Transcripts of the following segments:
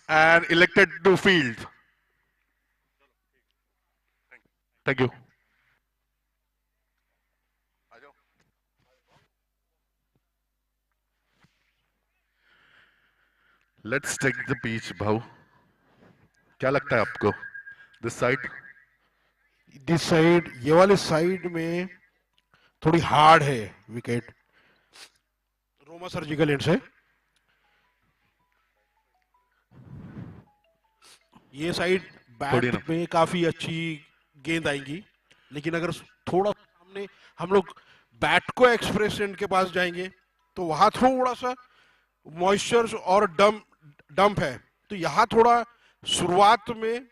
and elected to field. Thank you. Let's take the pitch, भाव. क्या लगता है आपको? This side? दिस साइड, ये वाले साइड में थोड़ी हार्ड है विकेट, रोमा सर्जिकल एंड से। ये साइड थोड़ी बैट ना. में काफी अच्छी गेंद आएंगी, लेकिन अगर थोड़ा सामने हम लोग बैट को एक्सप्रेस एंड के पास जाएंगे तो वहां थोड़ा सा मॉइस्चर और डंप है, तो यहाँ थोड़ा शुरुआत में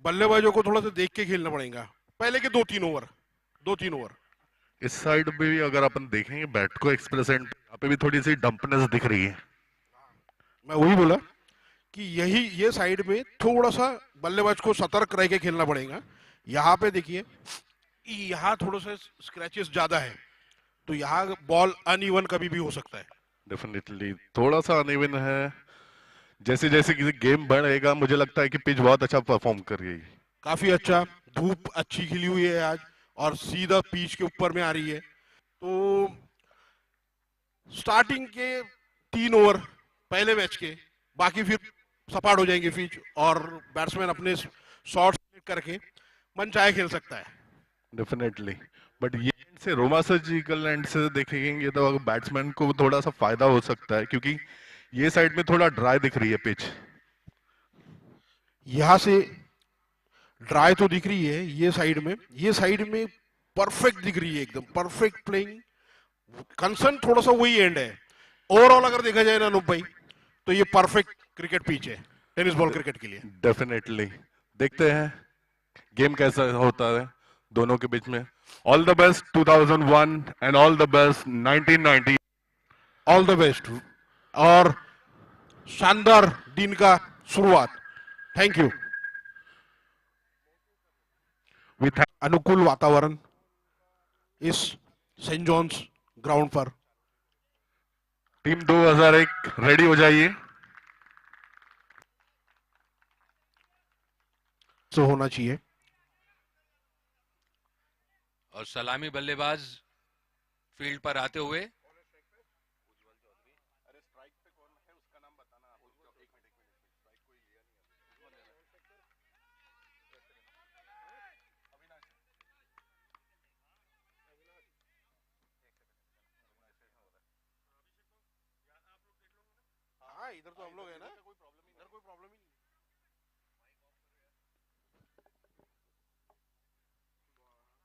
बल्लेबाजों को थोड़ा सा देख के खेलना पड़ेगा, पहले के 2-3 ओवर, 2-3 ओवर। इस साइड में भी अगर अपन देखेंगे बैट को एक्सप्रेस एंड यहाँ पे भी थोड़ी सी डंपनेस दिख रही है. मैं वही बोला कि यही ये साइड में थोड़ा सा बल्लेबाज को सतर्क रह के खेलना पड़ेगा। यहाँ पे देखिए, यहाँ थोड़ा सा स्क्रैचेस ज्यादा है, तो यहाँ बॉल अनइवन कभी भी हो सकता है। डेफिनेटली थोड़ा सा अनइवन है. जैसे जैसे कि गेम बढ़ेगा मुझे लगता है कि पिच बहुत अच्छा परफॉर्म कर रही है. काफी अच्छा, धूप अच्छी खिली हुई है आज और सीधा पिच के ऊपर में आ रही है, तो स्टार्टिंग के 3 ओवर पहले मैच के, बाकी फिर सपाट हो जाएंगे पिच और बैट्समैन अपने शॉट्स करके मन चाहे खेल सकता है। डेफिनेटली. बट ये से रोमा सर्जिकल एंड से देखेंगे तो बैट्समैन को थोड़ा सा फायदा हो सकता है क्योंकि ये साइड में थोड़ा ड्राई दिख रही है पिच. यहाँ से ड्राई तो दिख रही है, ये साइड में परफेक्ट दिख रही है, एकदम परफेक्ट प्लेइंग। कंसर्न थोड़ा सा वही एंड है। ओवरऑल अगर देखा जाए ना अनूप भाई, तो ये परफेक्ट क्रिकेट पिच है टेनिस बॉल क्रिकेट के लिए। डेफिनेटली. देखते हैं गेम कैसा होता है दोनों के बीच में. All the best 2001 and all the best 1990. All the best और शानदार दिन का शुरुआत। Thank you. विथ अनुकूल वातावरण इस सेंट जॉन्स ग्राउंड पर टीम 2001 रेडी हो जाइए. तो होना चाहिए। और सलामी बल्लेबाज फील्ड पर आते हुए हाँ, इधर तो हम लोग है ना, इधर कोई प्रॉब्लम ही नहीं।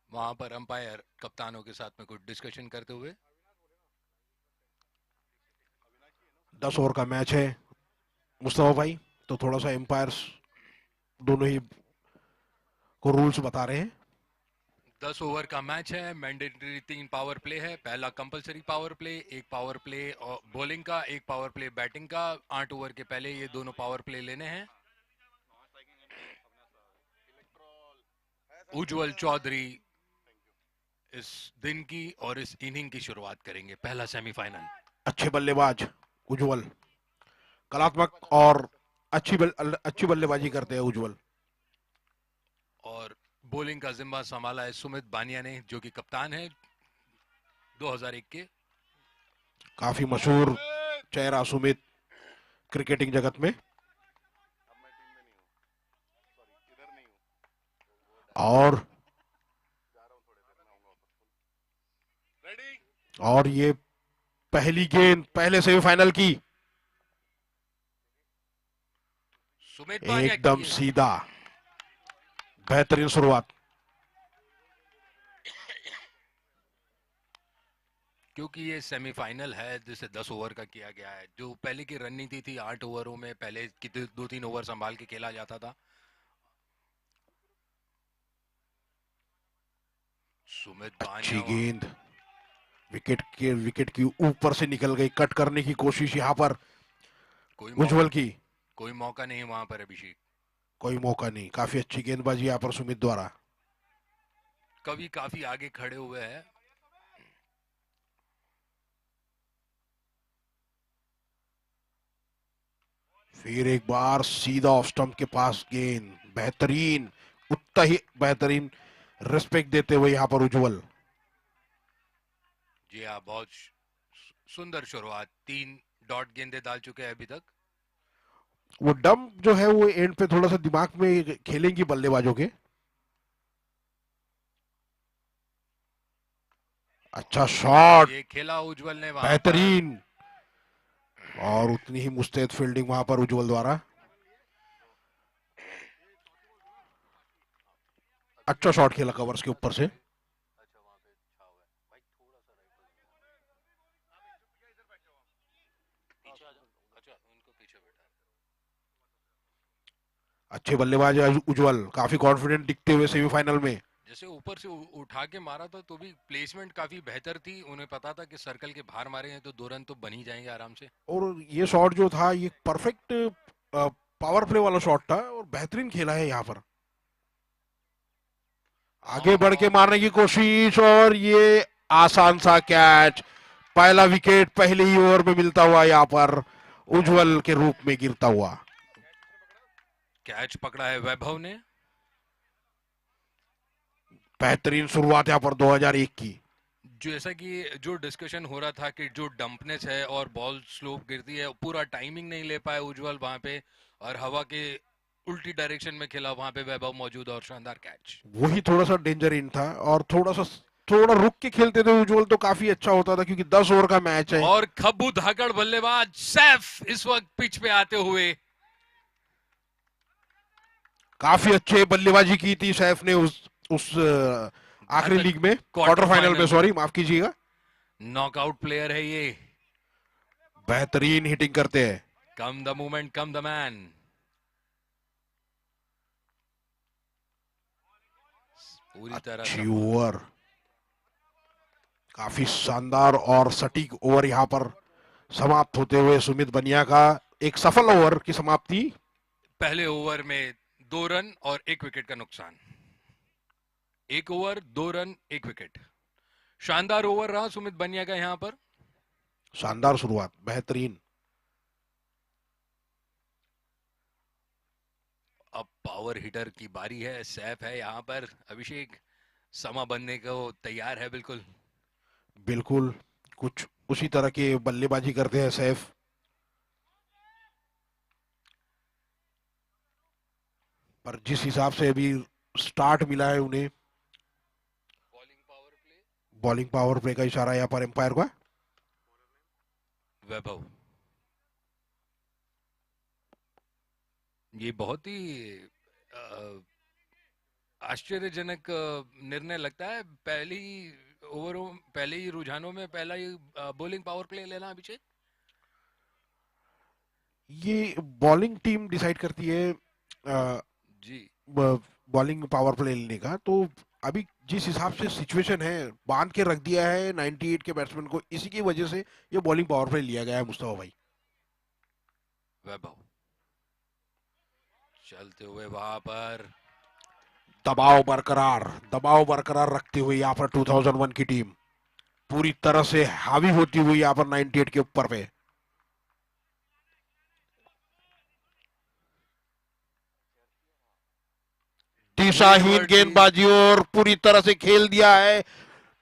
वहां पर अंपायर कप्तानों के साथ में कुछ डिस्कशन करते हुए। 10 ओवर का मैच है मुस्तफा भाई, तो थोड़ा सा एम्पायर्स दोनों ही को रूल्स बता रहे हैं। 10 ओवर का मैच है, मैंडेटरी 3 पावर प्ले है। पहला कंपलसरी पावर प्ले, एक पावर प्ले और बॉलिंग का, एक पावर प्ले बैटिंग का। 8 ओवर के पहले ये दोनों पावर प्ले लेने हैं। उज्जवल चौधरी इस दिन की और इस इनिंग की शुरुआत करेंगे, पहला सेमीफाइनल। अच्छे बल्लेबाज उज्जवल, कलात्मक और अच्छी बल्लेबाजी करते हैं उज्जवल। और बॉलिंग का जिम्मा संभाला है सुमित बानिया ने, जो कि कप्तान है 2001 के। काफी मशहूर चेहरा सुमित क्रिकेटिंग जगत में। और ये पहली गेंद पहले सेमीफाइनल की, सुमित बानिया एकदम सीधा, बेहतरीन शुरुआत। क्योंकि ये सेमीफाइनल है जिसे 10 ओवर का किया गया है। जो पहले की रणनीति थी 8 ओवरों में पहले की 2-3 ओवर संभाल के खेला जाता था। सुमित अच्छी बानिया गेंद विकेट की ऊपर से निकल गई, कट करने की कोशिश यहाँ पर उज्जवल की। कोई मौका नहीं वहां पर अभिषेक, कोई मौका नहीं। काफी अच्छी गेंदबाजी यहाँ पर सुमित द्वारा। कवि काफी आगे खड़े हुए हैं। फिर एक बार सीधा ऑफ स्टंप के पास गेंद, बेहतरीन, उतना ही बेहतरीन रिस्पेक्ट देते हुए यहाँ पर उज्जवल। जी हाँ, बहुत सुंदर शुरुआत। 3 डॉट गेंदे डाल चुके हैं अभी तक। वो डम जो है वो एंड पे थोड़ा सा दिमाग में खेलेंगी बल्लेबाजों के। अच्छा शॉट, ये खेला उज्जवल ने वहां पर। बेहतरीन, और उतनी ही मुस्तैद फील्डिंग वहां पर उज्जवल द्वारा। अच्छा शॉट खेला कवर्स के ऊपर से। अच्छे बल्लेबाज है उज्जवल, काफी कॉन्फिडेंट दिखते हुए सेमीफाइनल में। जैसे ऊपर से उठा के मारा था तो भी प्लेसमेंट काफी बेहतर थी। उन्हें पता था कि सर्कल के बाहर मारे हैं तो 2 रन तो बन ही जाएंगे आराम से। और ये शॉट जो था ये परफेक्ट पावर प्ले वाला शॉट था और बेहतरीन खेला है यहाँ पर। आगे बढ़ के मारने की कोशिश और ये आसान सा कैच। पहला विकेट पहले ही ओवर में मिलता हुआ यहाँ पर उज्जवल के रूप में गिरता हुआ। कैच पकड़ा है वैभव ने। बेहतरीन शुरुआत यहाँ पर 2001 की। जैसा कि जो डिस्कशन हो रहा था कि जो डंपनेस है और बॉल स्लोप गिरती है, पूरा टाइमिंग नहीं ले पाए उज्जवल वहां पे, और हवा के उल्टी डायरेक्शन में खेला वहां पे वैभव मौजूद, और शानदार कैच। वही थोड़ा सा डेंजर इन था और थोड़ा रुक के खेलते थे उज्जवल तो काफी अच्छा होता था क्योंकि 10 ओवर का मैच है। और खब्बू धाकड़ बल्लेबाज सैफ इस वक्त पिच पे आते हुए। काफी अच्छे बल्लेबाजी की थी सैफ ने उस आखिरी लीग में, क्वार्टर फाइनल में, सॉरी माफ कीजिएगा। नॉकआउट प्लेयर है ये। बेहतरीन हिटिंग करते हैं। Come the movement come the man. पूरी तरह अच्छी ओवर, काफी शानदार और सटीक ओवर यहाँ पर समाप्त होते हुए सुमित बनिया का एक सफल ओवर की समाप्ति। पहले ओवर में 2 रन और 1 विकेट का नुकसान। 1 ओवर 2 रन 1 विकेट। शानदार ओवर रहा सुमित बनिया का यहां पर। शानदार शुरुआत, बेहतरीन। अब पावर हिटर की बारी है। सैफ है यहां पर। अभिषेक समा बनने को तैयार है बिल्कुल। बिल्कुल कुछ उसी तरह के बल्लेबाजी करते हैं सैफ। पर जिस हिसाब से अभी स्टार्ट मिला है उन्हें, बॉलिंग पावर प्ले का इशारा यहाँ पर एम्पायर का। वैभव, ये बहुत ही आश्चर्यजनक निर्णय लगता है। पहली ओवरों, पहले ही रुझानों में पहला ही बॉलिंग पावर प्ले लेना अभिषेक। ये बॉलिंग टीम डिसाइड करती है जी। बॉलिंग पावर प्ले लेने का। तो अभी जिस हिसाब से सिचुएशन है, बांध के रख दिया है 98 के बैट्समैन को, इसी की वजह से ये बॉलिंग पावर प्ले लिया गया है मुस्तफा भाई। वैभव चलते हुए वहां पर दबाव बरकरार रखते हुए यहाँ पर 2001 की टीम पूरी तरह से हावी होती हुई यहाँ पर 98 के ऊपर पे। दिशाहीन गेंदबाजी और पूरी तरह से खेल दिया है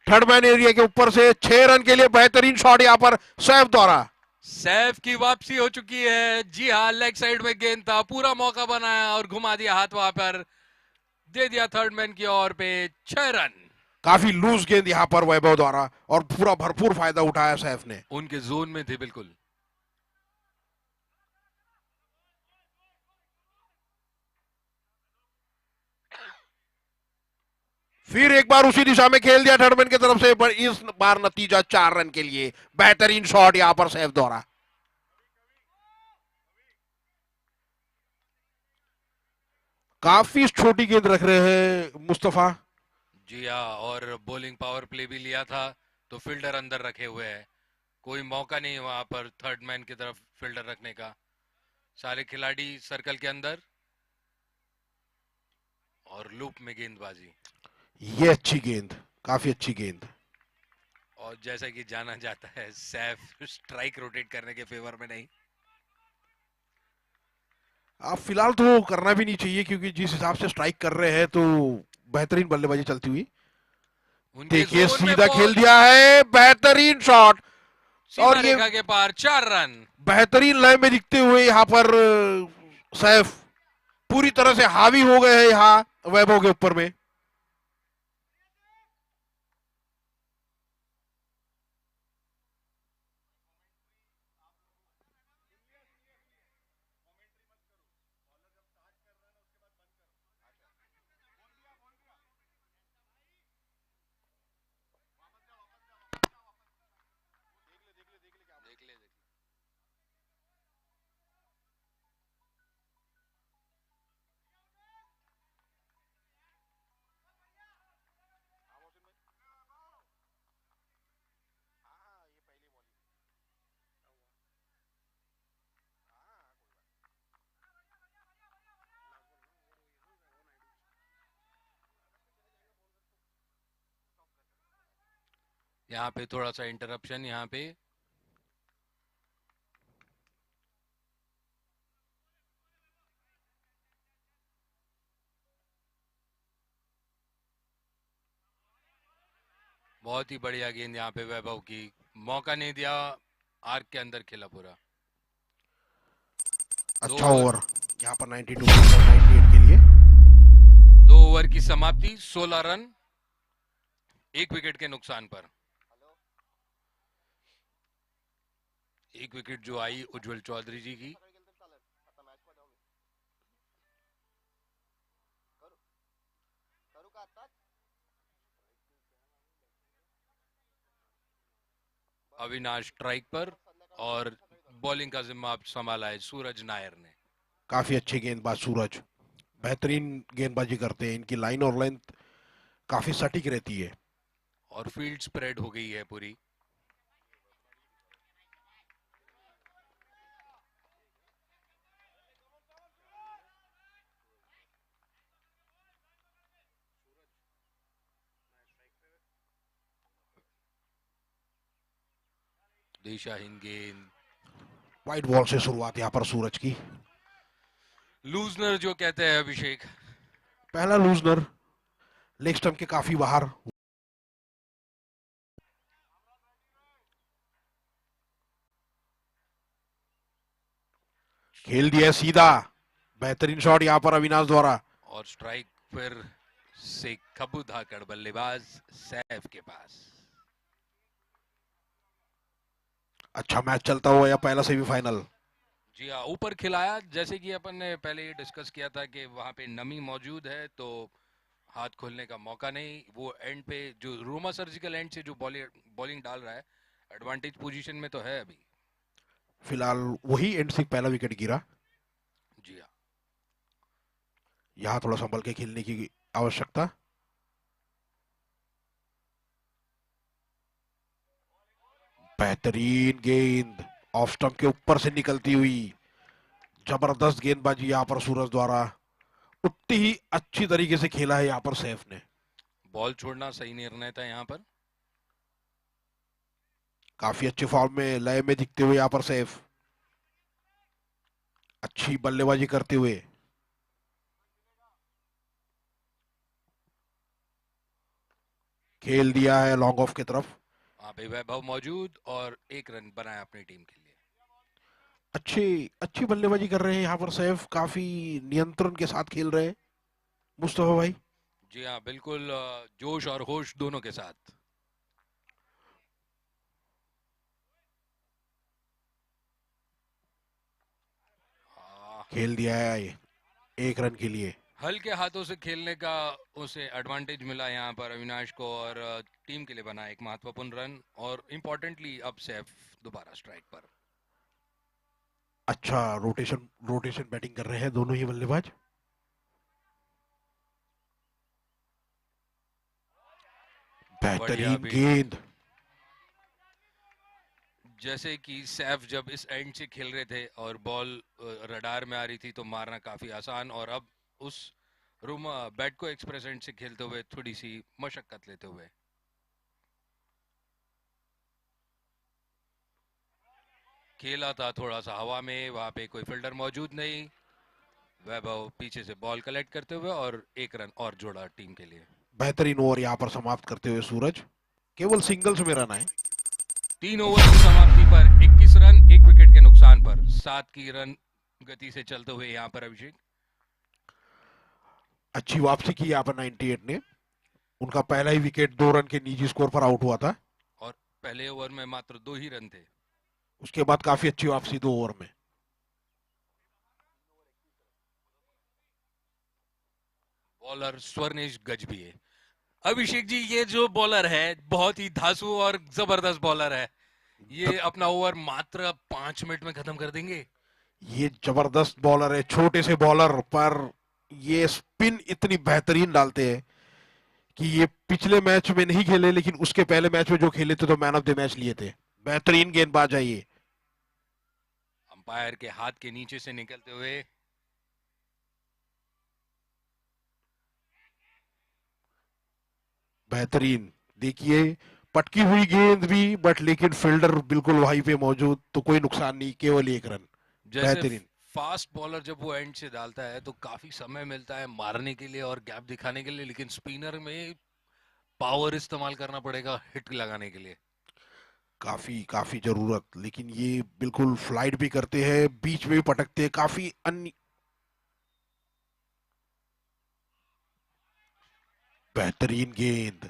थर्ड मैन एरिया के ऊपर से। 6 रन के लिए बेहतरीन शॉट यहाँ पर सैफ द्वारा। सैफ की वापसी हो चुकी है। जी हाँ, लेग साइड में गेंद था, पूरा मौका बनाया और घुमा दिया हाथ वहां पर, दे दिया थर्ड मैन की ओर पे। 6 रन। काफी लूज गेंद यहाँ पर वैभव द्वारा और पूरा भरपूर फायदा उठाया सैफ ने। उनके जोन में थे बिल्कुल। फिर एक बार उसी दिशा में खेल दिया थर्ड मैन की तरफ से, पर इस बार नतीजा 4 रन के लिए। बेहतरीन शॉट यहाँ पर सैफ द्वारा। काफी छोटी गेंद रख रहे हैं मुस्तफा। जी हाँ, और बॉलिंग पावर प्ले भी लिया था तो फील्डर अंदर रखे हुए हैं। कोई मौका नहीं वहां पर थर्ड मैन की तरफ फील्डर रखने का। सारे खिलाड़ी सर्कल के अंदर और लूप में गेंदबाजी। ये अच्छी गेंद, काफी अच्छी गेंद। और जैसा कि जाना जाता है, सैफ स्ट्राइक रोटेट करने के फेवर में नहीं। अब फिलहाल तो करना भी नहीं चाहिए क्योंकि जिस हिसाब से स्ट्राइक कर रहे हैं तो बेहतरीन बल्लेबाजी चलती हुई। उनके देखिए जोन में सीधा खेल बॉल, दिया है, बेहतरीन शॉट। सीमा और ये रेखा के पार 4 रन। बेहतरीन लय में दिखते हुए यहाँ पर सैफ पूरी तरह से हावी हो गए हैं यहाँ वैभव के ऊपर में। देख ले। यहाँ पे थोड़ा सा इंटरप्शन, यहाँ पे बहुत ही बढ़िया गेंद यहाँ पे वैभव की, मौका नहीं दिया, आर्क के अंदर खेला पूरा। दो अच्छा ओवर ओवर यहाँ पर 92 98 के लिए। 2 ओवर की समाप्ति, 16 रन, 1 विकेट के नुकसान पर। एक विकेट जो आई उज्जवल चौधरी जी की। अविनाश स्ट्राइक पर और बॉलिंग का जिम्मा अब संभाला है सूरज नायर ने। काफी अच्छे गेंदबाज सूरज, बेहतरीन गेंदबाजी करते हैं। इनकी लाइन और लेंथ काफी सटीक रहती है। और फील्ड स्प्रेड हो गई है पूरी। दिशाहीन गेंद, वाइड बॉल से शुरुआत यहाँ पर सूरज की। लूजनर जो कहते हैं अभिषेक। पहला लूजनर, लेग स्टंप के काफी बाहर। खेल दिया सीधा, बेहतरीन शॉट यहाँ पर अविनाश द्वारा। और स्ट्राइक फिर से खबू धाकड़ बल्लेबाज सैफ के पास। अच्छा मैच चलता हुआ या पहला सेमीफाइनल। जी हाँ, ऊपर खिलाया, जैसे कि अपन ने पहले ये डिस्कस किया था कि वहां पे नमी मौजूद है तो हाथ खोलने का मौका नहीं। वो एंड पे जो रोमा सर्जिकल एंड से जो बॉलिंग डाल रहा है, एडवांटेज पोजीशन में तो है अभी। फिलहाल वही एंड से पहला विकेट गिरा। जी हाँ। यहाँ थोड़ा संभल के खेलने की आवश्यकता। बेहतरीन गेंद ऑफ स्टंप के ऊपर से निकलती हुई। जबरदस्त गेंदबाजी यहाँ पर सूरज द्वारा। उतनी ही अच्छी तरीके से खेला है यहाँ पर सैफ ने। बॉल छोड़ना सही निर्णय था यहाँ पर। काफी अच्छे फॉर्म में लय में दिखते हुए यहाँ पर सैफ, अच्छी बल्लेबाजी करते हुए। खेल दिया है लॉन्ग ऑफ की तरफ। वहां पे वैभव मौजूद और 1 रन बनाया अपनी टीम के लिए। अच्छी अच्छी बल्लेबाजी कर रहे हैं यहाँ पर सैफ, काफी नियंत्रण के साथ खेल रहे हैं मुस्तफा भाई। जी हाँ, बिल्कुल जोश और होश दोनों के साथ। खेल दिया है 1 रन के लिए। हल्के हाथों से खेलने का उसे एडवांटेज मिला यहाँ पर अविनाश को, और टीम के लिए बना एक महत्वपूर्ण रन। और इम्पोर्टेंटली अब सैफ दोबारा स्ट्राइक पर। अच्छा रोटेशन रोटेशन बैटिंग कर रहे हैं दोनों ही बल्लेबाज। बढ़िया बेहतरीन बीट। गेंद। जैसे कि सैफ जब इस एंड से खेल रहे थे और बॉल रडार में आ रही थी तो मारना काफी आसान, और अब उस रूम बैट को एक्सप्रेस एंड से खेलते हुए थोड़ी सी मशक्कत लेते हुए। खेला था थोड़ा सा हवा में, वहां पे कोई फील्डर मौजूद नहीं। वैभव पीछे से बॉल कलेक्ट करते हुए और एक रन और जोड़ा टीम के लिए। बेहतरीन ओवर यहाँ पर समाप्त करते हुए सूरज, केवल सिंगल्स में रन आए। 3 ओवर की समाप्ति पर 21 रन 1 विकेट के नुकसान पर 7 की रन गति से चलते हुए यहाँ पर अभिषेक। अच्छी वापसी की यहाँ पर 98 ने। उनका पहला ही विकेट 2 रन के निजी स्कोर पर आउट हुआ था। और पहले ओवर में मात्र 2 ही रन थे। उसके बाद काफी अच्छी वापसी 2 ओवर में। बॉलर स्वर्णेश गजभिये। अभिषेक जी, ये जो बॉलर है बहुत ही धांसू और जबरदस्त बॉलर है। ये अपना ओवर मात्र 5 मिनट में खत्म कर देंगे। ये जबरदस्त बॉलर है, छोटे से बॉलर पर ये स्पिन इतनी बेहतरीन डालते हैं कि ये पिछले मैच में नहीं खेले, लेकिन उसके पहले मैच में जो खेले थे तो मैन ऑफ द मैच लिए थे। बेहतरीन गेंदबाज है ये। अंपायर के हाथ के नीचे से निकलते हुए बेहतरीन, देखिए पटकी हुई गेंद भी, बट लेकिन फील्डर बिल्कुल वहीं पे मौजूद, तो कोई नुकसान नहीं, केवल 1 रन। जैसे बेहतरीन। फास्ट बॉलर जब वो एंड से डालता है तो काफी समय मिलता है मारने के लिए और गैप दिखाने के लिए, लेकिन स्पिनर में पावर इस्तेमाल करना पड़ेगा हिट लगाने के लिए। काफी काफी जरूरत, लेकिन ये बिल्कुल फ्लाइट भी करते हैं, बीच में भी पटकते हैं, काफी अन्य। बेहतरीन गेंद।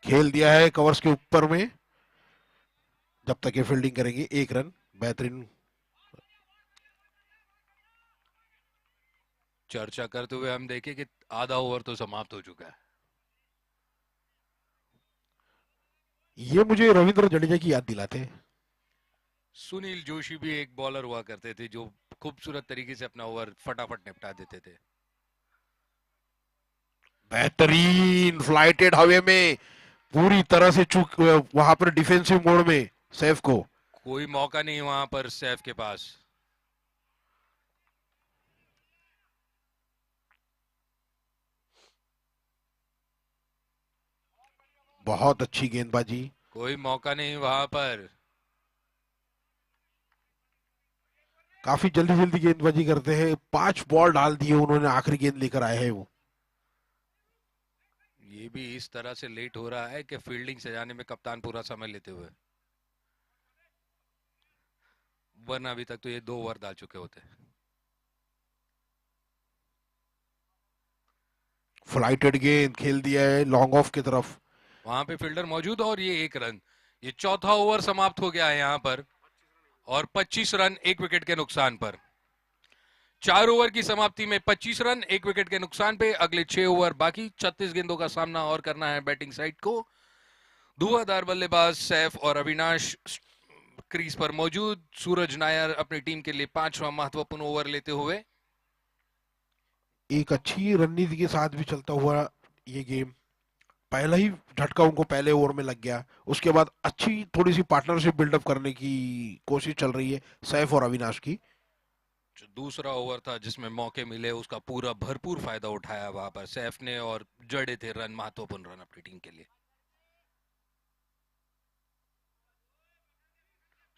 खेल दिया है कवर्स के ऊपर में, जब तक ये फील्डिंग करेंगे 1 रन। बेहतरीन। चर्चा करते हुए हम देखें कि आधा ओवर तो समाप्त हो चुका है। ये मुझे रविंद्र जडेजा की याद दिलाते हैं। सुनील जोशी भी एक बॉलर हुआ करते थे जो खूबसूरत तरीके से अपना ओवर फटाफट निपटा देते थे। बेहतरीन फ्लाइटेड हवे में, पूरी तरह से चूक वहां पर डिफेंसिव मोड में सैफ को। कोई मौका नहीं वहां पर सैफ के पास। बहुत अच्छी गेंदबाजी। कोई मौका नहीं वहां पर। काफी जल्दी जल्दी गेंदबाजी करते हैं, 5 बॉल डाल दिए उन्होंने, आखिरी गेंद लेकर आए हैं वो। ये भी इस तरह से लेट हो रहा है कि फील्डिंग सजाने में कप्तान पूरा समय लेते हुए, वरना अभी तक तो ये 2 ओवर डाल चुके होते। फ्लाइटेड गेंद खेल दिया है लॉन्ग ऑफ की तरफ। वहां पे फील्डर मौजूद और ये 1 रन। ये चौथा ओवर समाप्त हो गया है यहाँ पर और 25 रन 1 विकेट के नुकसान पर। 4 ओवर की समाप्ति में 25 रन 1 विकेट के नुकसान पे अगले 6 ओवर बाकी। 36 गेंदों का सामना और करना है बैटिंग साइड को। धुआंधार बल्लेबाज सैफ और अविनाश क्रीज पर मौजूद। सूरज नायर अपनी टीम के लिए 5वां महत्वपूर्ण ओवर लेते हुए। एक अच्छी रणनीति के साथ भी चलता हुआ ये गेम। पहला ही झटका उनको पहले ओवर में लग गया, उसके बाद अच्छी थोड़ी सी पार्टनरशिप बिल्डअप करने की कोशिश चल रही है सैफ और अविनाश की। जो दूसरा ओवर था जिसमें मौके मिले उसका पूरा भरपूर फायदा उठाया वहां पर सैफ ने और जड़े थे रन, महत्वपूर्ण रन अपनी टीम के लिए।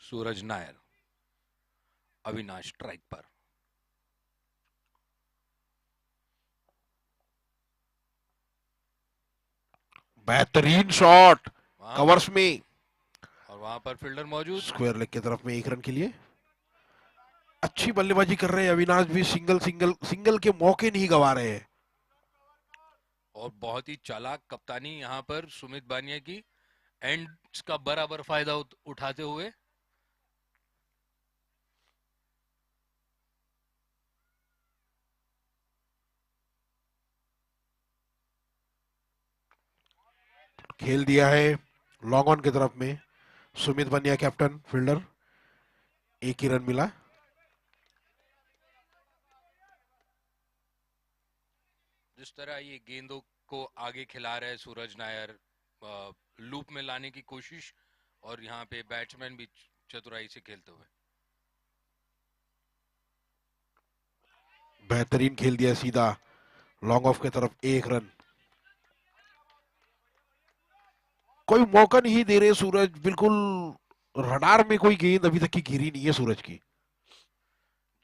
सूरज नायर, अविनाश स्ट्राइक पर। बेहतरीन शॉट वहां पर कवर्स में, और वहां पर फील्डर मौजूद। स्क्वायर लेग की तरफ में 1 रन के लिए। अच्छी बल्लेबाजी कर रहे हैं अविनाश भी, सिंगल सिंगल सिंगल के मौके नहीं गवा रहे हैं। और बहुत ही चालाक कप्तानी यहां पर सुमित बानिया की, एंड का बराबर फायदा उठाते हुए। खेल दिया है लॉन्ग ऑन की तरफ में, सुमित बनिया कैप्टन फील्डर। 1 ही रन मिला। जिस तरह ये गेंदों को आगे खिला रहे सूरज नायर, लूप में लाने की कोशिश, और यहाँ पे बैट्समैन भी चतुराई से खेलते हुए। बेहतरीन खेल दिया सीधा लॉन्ग ऑफ की तरफ, 1 रन। कोई मौका नहीं दे रहे सूरज, बिल्कुल रडार में कोई गेंद अभी तक की गिरी नहीं है सूरज की।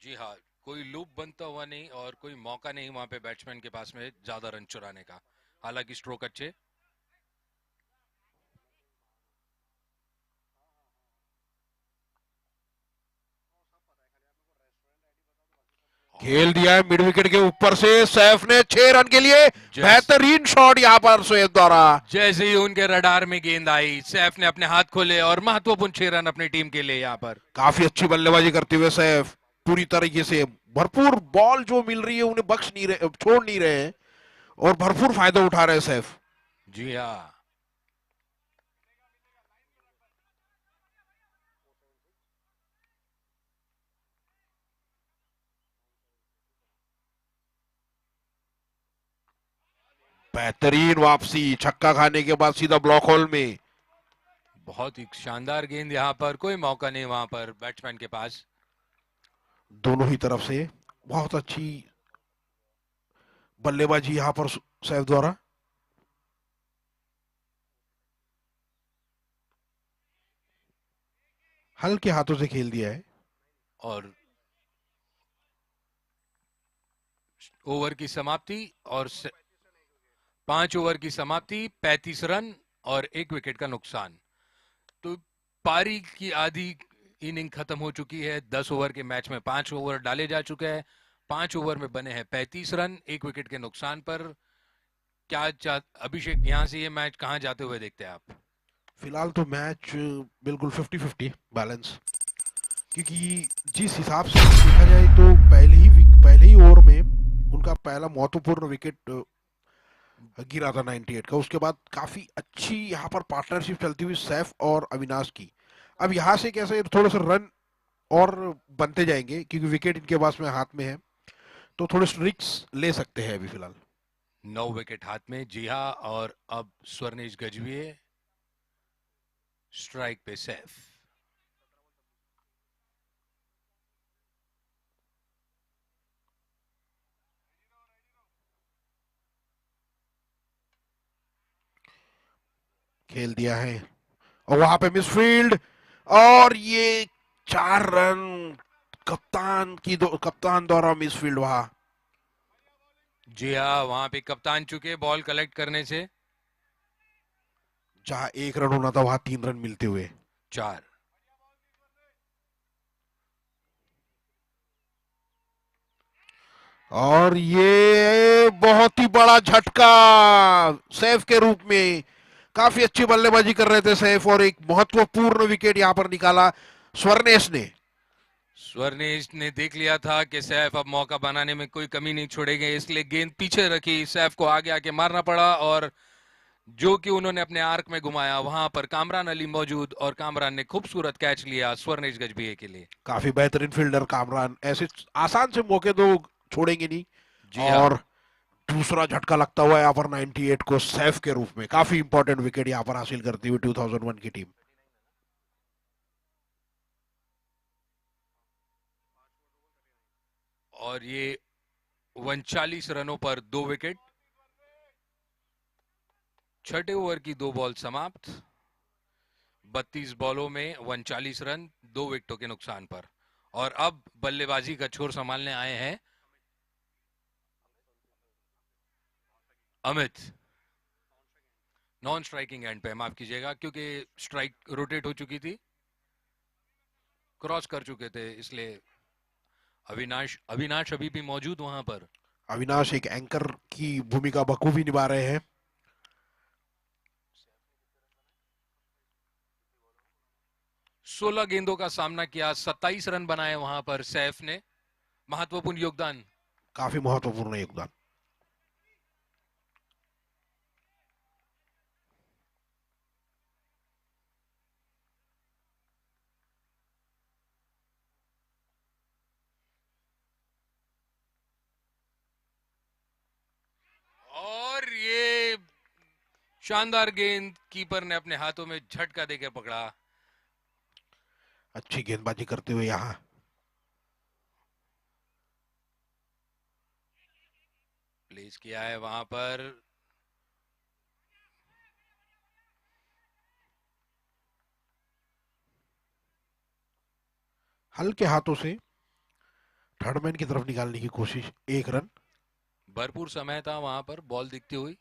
जी हाँ, कोई लूप बनता हुआ नहीं और कोई मौका नहीं वहां पे बैट्समैन के पास में ज्यादा रन चुराने का। हालांकि स्ट्रोक अच्छे। और खेल दिया है मिड विकेट के ऊपर से, सैफ ने 6 रन के लिए जैस बेहतरीन शॉट यहाँ पर सैफ द्वारा। जैसे ही उनके रडार में गेंद आई, सैफ ने अपने हाथ खोले और महत्वपूर्ण 6 रन अपनी टीम के लिए यहाँ पर। काफी अच्छी बल्लेबाजी करते हुए सैफ पूरी तरीके से, भरपूर बॉल जो मिल रही है उन्हें बख्श नहीं रहे, छोड़ नहीं रहे हैं और भरपूर फायदा उठा रहे हैं सैफ। जी हाँ। बेहतरीन वापसी, छक्का खाने के बाद सीधा ब्लॉक होल में। बहुत ही शानदार गेंद यहाँ पर, कोई मौका नहीं वहां पर बैट्समैन के पास। दोनों ही तरफ से बहुत अच्छी बल्लेबाजी यहाँ पर सैफ द्वारा। हल्के हाथों से खेल दिया है। और ओवर की समाप्ति और 5 ओवर की समाप्ति, 35 रन और 1 विकेट का नुकसान। तो पारी की आधी इनिंग खत्म हो चुकी है। 10 ओवर के मैच में 5 ओवर डाले जा चुके हैं। 5 ओवर में बने हैं 35 रन 1 विकेट के नुकसान पर। अभिषेक, यहाँ से ये मैच कहाँ जाते हुए देखते हैं आप? फिलहाल तो मैच बिल्कुल 50-50 बैलेंस, क्योंकि जिस हिसाब से देखा जाए तो पहले ही ओवर में उनका पहला महत्वपूर्ण विकेट गिरा था 98 का। उसके बाद काफी अच्छी यहाँ पर पार्टनरशिप चलती हुई सैफ और अविनाश की। अब यहाँ से कैसे थोड़ा सा रन और बनते जाएंगे, क्योंकि विकेट इनके पास में हाथ में है, तो थोड़े रिस्क ले सकते हैं अभी फिलहाल। 9 विकेट हाथ में, जी हाँ। और अब स्वर्णेश गजभिये, स्ट्राइक पे सैफ। खेल दिया है और वहां पे मिसफील्ड, और ये 4 रन कप्तान द्वारा मिसफील्ड वहां। जी हाँ, वहां पे कप्तान चुके बॉल कलेक्ट करने से। जहां 1 रन होना था वहां 3 रन मिलते हुए। 4। और ये बहुत ही बड़ा झटका सैफ के रूप में। काफी अच्छी बल्लेबाजी कर रहे थे सैफ और एक महत्वपूर्ण विकेट यहां पर निकाला स्वर्णेश ने। स्वर्णेश ने देख लिया था कि सैफ अब मौका बनाने में कोई कमी नहीं छोड़ेंगे, इसलिए गेंद पीछे रखी, सैफ को आगे आके मारना पड़ा। और जो कि उन्होंने अपने आर्क में घुमाया, वहां पर कामरान अली मौजूद और कामरान ने खूबसूरत कैच लिया स्वर्णेश गजभिये के लिए। काफी बेहतरीन फील्डर कामरान, ऐसे आसान से मौके तो छोड़ेंगे नहीं। जी हाँ। और दूसरा झटका लगता हुआ यहाँ पर 98 को सैफ के रूप में काफी इंपॉर्टेंट विकेट यहाँ पर हासिल करती हुई 2001 की टीम। और ये 39 रनों पर 2 विकेट। छठे ओवर की 2 बॉल समाप्त। 32 बॉलों में 39 रन 2 विकेटों के नुकसान पर। और अब बल्लेबाजी का छोर संभालने आए हैं अमित। नॉन स्ट्राइकिंग एंड पे, माफ कीजिएगा, क्योंकि स्ट्राइक रोटेट हो चुकी थी, क्रॉस कर चुके थे, इसलिए अविनाश अविनाश अभी भी मौजूद वहां पर। अविनाश एक एंकर की भूमिका बखूबी निभा रहे हैं। 16 गेंदों का सामना किया, 27 रन बनाए वहां पर सैफ ने। महत्वपूर्ण योगदान। काफी महत्वपूर्ण योगदान। और ये शानदार गेंद कीपर ने अपने हाथों में झटका देकर पकड़ा। अच्छी गेंदबाजी करते हुए यहाँ प्लेस किया है वहां पर। हल्के हाथों से थर्ड मैन की तरफ निकालने की कोशिश, 1 रन। भरपूर समय था वहां पर बॉल दिखती हुई,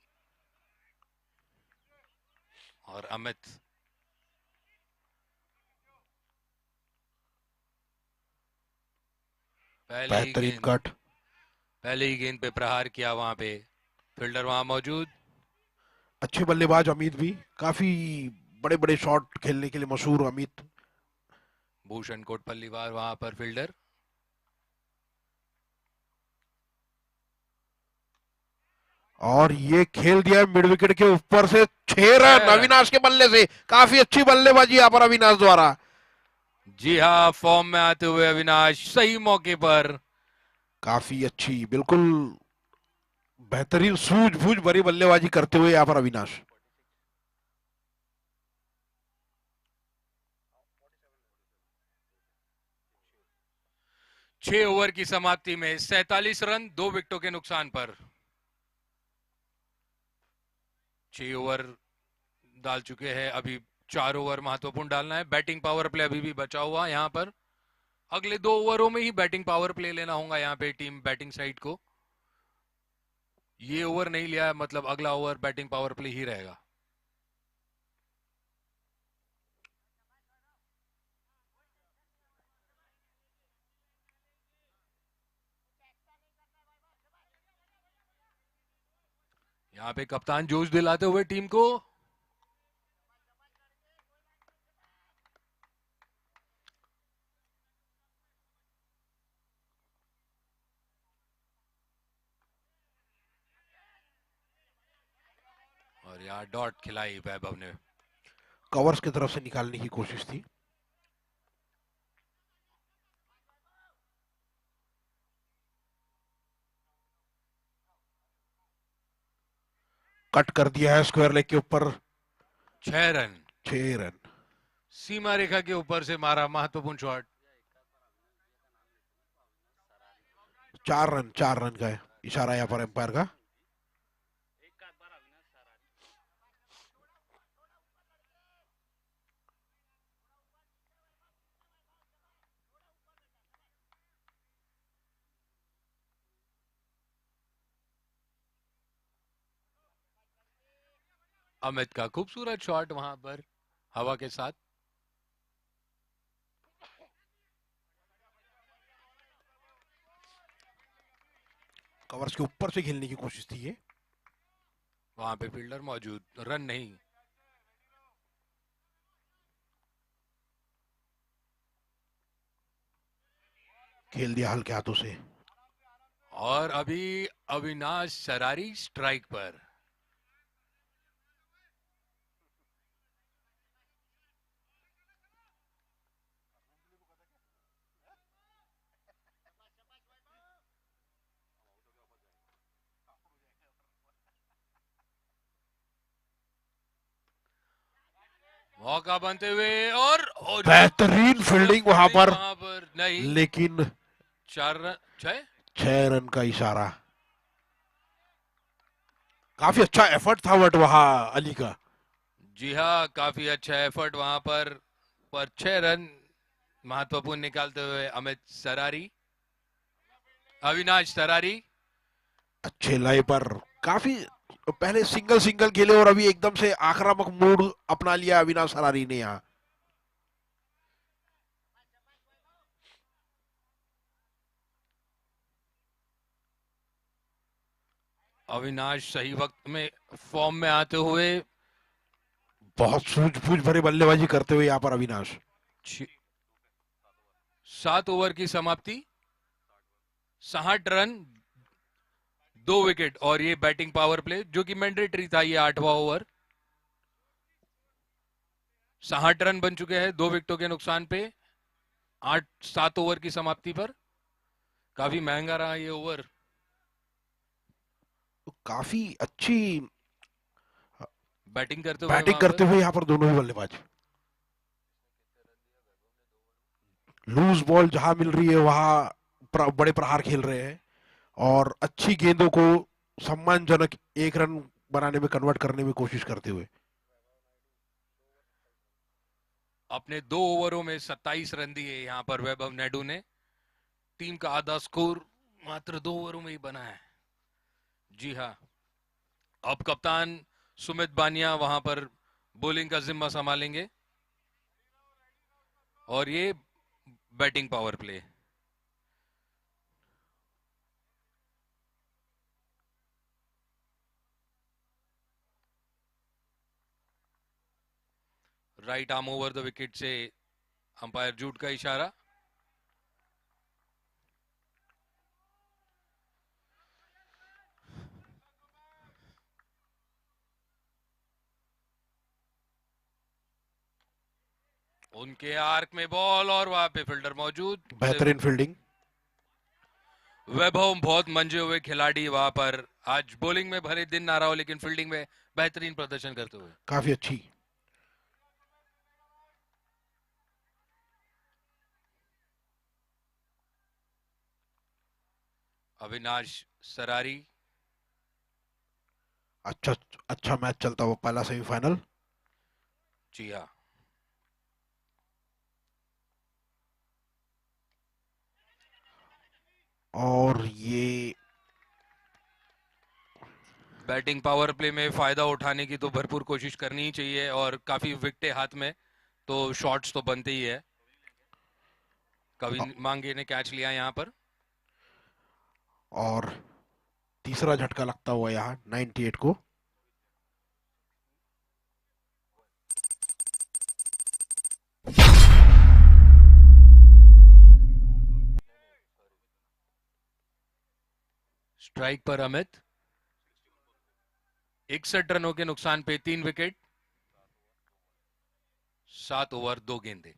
और अमित पहले ही बेहतरीन गेंद कट। पहले ही गेंद पे प्रहार किया वहां पे। फील्डर वहां मौजूद। अच्छे बल्लेबाज अमित भी, काफी बड़े बड़े शॉट खेलने के लिए मशहूर अमित। भूषण कोटपल्लीवार वहां पर फील्डर। और ये खेल दिया मिड विकेट के ऊपर से, 6 रन 6 रन। अविनाश के बल्ले से। काफी अच्छी बल्लेबाजी यहाँ पर अविनाश द्वारा। जी हाँ, फॉर्म में आते हुए अविनाश सही मौके पर। काफी अच्छी, बिल्कुल बेहतरीन सूझबूझ भरी बल्लेबाजी करते हुए यहाँ पर अविनाश। 6 ओवर की समाप्ति में 47 रन 2 विकेटों के नुकसान पर। 6 ओवर डाल चुके हैं, अभी 4 ओवर महत्वपूर्ण डालना है। बैटिंग पावर प्ले अभी भी बचा हुआ यहाँ पर। अगले 2 ओवरों में ही बैटिंग पावर प्ले लेना होगा यहाँ पे टीम बैटिंग साइड को। ये ओवर नहीं लिया है, मतलब अगला ओवर बैटिंग पावर प्ले ही रहेगा। यहाँ पे कप्तान जोश दिलाते हुए टीम को। और यहाँ डॉट खिलाई वैभव ने। कवर्स की तरफ से निकालने की कोशिश थी। कट कर दिया है स्क्वायर लेग के ऊपर। 6 रन। 6 रन। सीमा रेखा के ऊपर से मारा महत्वपूर्ण शॉट। 4 रन, 4 रन का है इशारा यहाँ पर एम्पायर का। अमित का खूबसूरत शॉट वहां पर हवा के साथ। कवर्स के ऊपर से खेलने की कोशिश थी ये। वहां पे फील्डर मौजूद, रन नहीं। खेल दिया हल्के हाथों से। और अभी अविनाश सरारी स्ट्राइक पर। मौका बनते हुए और बेहतरीन फील्डिंग वहां पर, नहीं, लेकिन 4 रन 6। 6 रन का इशारा। काफी अच्छा एफर्ट था बट वहां अली का। जी हाँ, काफी अच्छा एफर्ट वहां पर 6 रन महत्वपूर्ण निकालते हुए अमित सरारी, अविनाश सरारी। अच्छे लय पर, काफी पहले सिंगल सिंगल खेले और अभी एकदम से आक्रामक मूड अपना लिया अविनाश सरारी ने यहाँ। अविनाश सही वक्त में फॉर्म में आते हुए। बहुत सूझबूझ भरे बल्लेबाजी करते हुए यहाँ पर अविनाश। 7 ओवर की समाप्ति, 60 रन 2 विकेट, और ये बैटिंग पावर प्ले जो कि मैंडेटरी था, ये 8वां ओवर। 60 रन बन चुके हैं 2 विकेटों के नुकसान पे 7 ओवर की समाप्ति पर। काफी महंगा रहा ये ओवर। काफी अच्छी बैटिंग बैटिंग करते हुए यहाँ पर दोनों ही बल्लेबाज। लूज बॉल जहां मिल रही है वहां बड़े प्रहार खेल रहे हैं और अच्छी गेंदों को सम्मानजनक 1 रन बनाने में कन्वर्ट करने में कोशिश करते हुए। अपने 2 ओवरों में 27 रन दिए यहाँ पर वैभव नायडू ने। टीम का आधा स्कोर मात्र 2 ओवरों में ही बना है। जी हाँ, अब कप्तान सुमित बानिया वहां पर बॉलिंग का जिम्मा संभालेंगे और ये batting power play. Right arm over the wicket से अंपायर जूट का इशारा। उनके आर्क में बॉल और वहां पे फील्डर मौजूद। बेहतरीन फील्डिंग। वैभव बहुत मंजे हुए खिलाड़ी वहां पर, आज बॉलिंग में भले दिन ना रहा हो लेकिन फील्डिंग में बेहतरीन प्रदर्शन करते हुए। काफी अच्छी। अविनाश सरारी। अच्छा अच्छा मैच चलता हुआ पहला सेमीफाइनल। जी हाँ, और ये बैटिंग पावर प्ले में फायदा उठाने की तो भरपूर कोशिश करनी ही चाहिए और काफी विकेटें हाथ में तो शॉट्स तो बनते ही है। कवि मांगे ने कैच लिया यहाँ पर। और तीसरा झटका लगता हुआ यहाँ 98 को। स्ट्राइक पर अमित। 61 रनों के नुकसान पे 3 विकेट, 7 ओवर 2 गेंदे।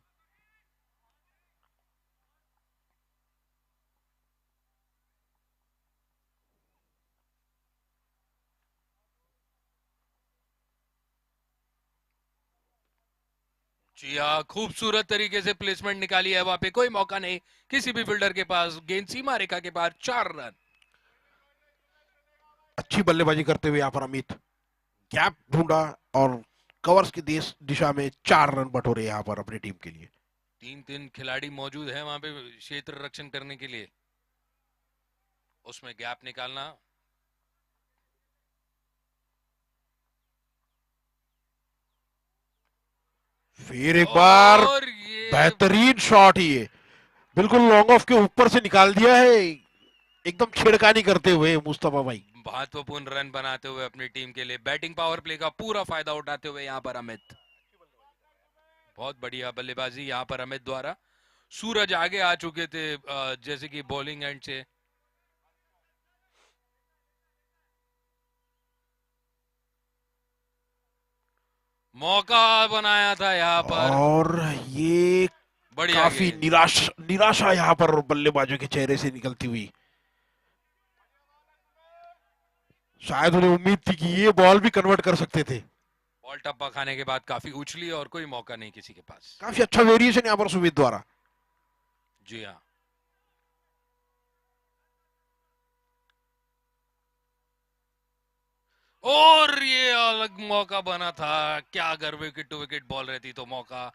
जी हाँ, खूबसूरत तरीके से प्लेसमेंट निकाली है, वहां पे कोई मौका नहीं किसी भी फील्डर के पास। गेंद सीमा रेखा के पार, 4 रन। अच्छी बल्लेबाजी करते हुए यहाँ पर अमित गैप ढूंढा और कवर्स की दिशा में 4 रन बटोरे यहाँ पर अपनी टीम के लिए। 3-3 खिलाड़ी मौजूद है वहां पे क्षेत्र रक्षण करने के लिए, उसमें गैप निकालना। फिर एक बार और ये बेहतरीन शॉट ही है, बिल्कुल लॉन्ग ऑफ के ऊपर से निकाल दिया है, एकदम छेड़खानी करते हुए मुस्तफा भाई। महत्वपूर्ण रन बनाते हुए अपनी टीम के लिए, बैटिंग पावर प्ले का पूरा फायदा उठाते हुए यहाँ पर अमित। बहुत बढ़िया बल्लेबाजी यहाँ पर अमित द्वारा। सूरज आगे आ चुके थे जैसे कि बॉलिंग एंड से। मौका बनाया था यहाँ पर। और ये बढ़िया काफी गेंद। निराशा यहाँ पर बल्लेबाजों के चेहरे से निकलती हुई। शायद उन्हें उम्मीद थी कि ये बॉल भी कन्वर्ट कर सकते थे। बॉल टप्पा खाने के बाद काफी उछली और कोई मौका नहीं किसी के पास। काफी अच्छा वेरिएशन यहाँ पर सुमित द्वारा। जी हाँ, और ये अलग मौका बना था। क्या अगर विकेट टू विकेट बॉल रहती तो मौका।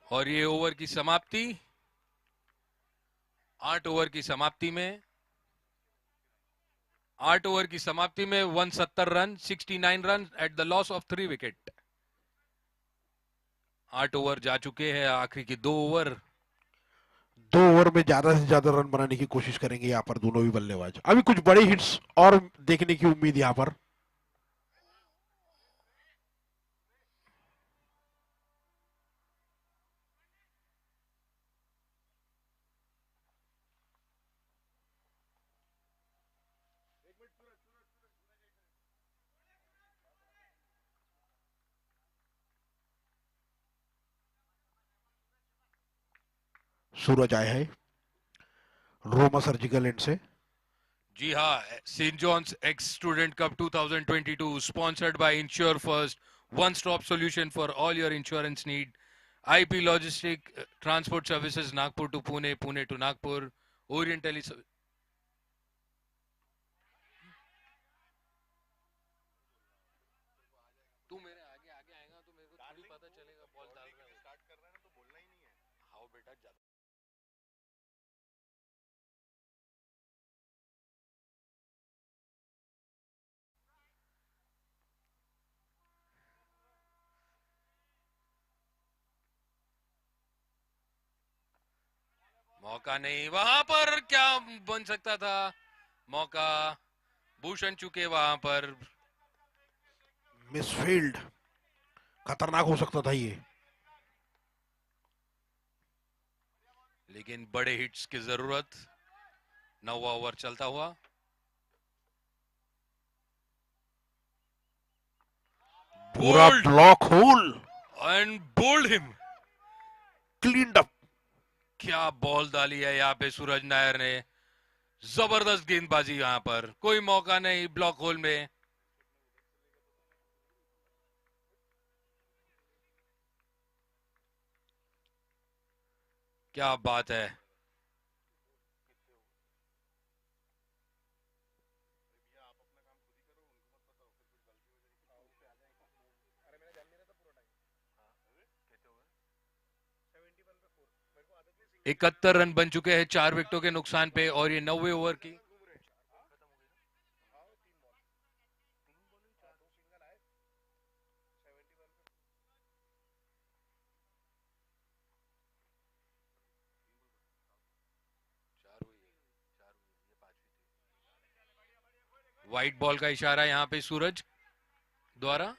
और ये ओवर की समाप्ति, 8 ओवर की समाप्ति में, 8 ओवर की समाप्ति में 170 run, 69 run at the loss of 3 wicket. 8 over जा चुके हैं, आखिरी की 2 ओवर। 2 ओवर में ज्यादा से ज्यादा रन बनाने की कोशिश करेंगे यहाँ पर दोनों भी बल्लेबाज। अभी कुछ बड़े हिट्स और देखने की उम्मीद यहाँ पर। सूरज आए हैं रोमा सर्जिकल एंड से। जी हाँ, Saint John's ex student cup 2022 sponsored by ensure first, one stop solution for all your insurance need. IP logistic transport services Nagpur to Pune, Pune to Nagpur. ओरिएंटली तू मेरे आगे आगे आएगा तो मेरे को थोड़ी पता चलेगा बॉल डाल रहा है। मौका नहीं, वहां पर क्या बन सकता था मौका, भूषण चुके वहां पर। मिसफील्ड, खतरनाक हो सकता था ये। लेकिन बड़े हिट्स की जरूरत, 9वां ओवर चलता हुआ। पूरा bowled block hole, and bowled him. Cleaned up. क्या बॉल डाली है यहाँ पे सूरज नायर ने, जबरदस्त गेंदबाजी यहाँ पर, कोई मौका नहीं ब्लॉक होल में। क्या बात है। इकहत्तर रन बन चुके हैं 4 विकेटों के नुकसान पे, और ये 9वें ओवर की व्हाइट बॉल का इशारा यहाँ पे सूरज द्वारा,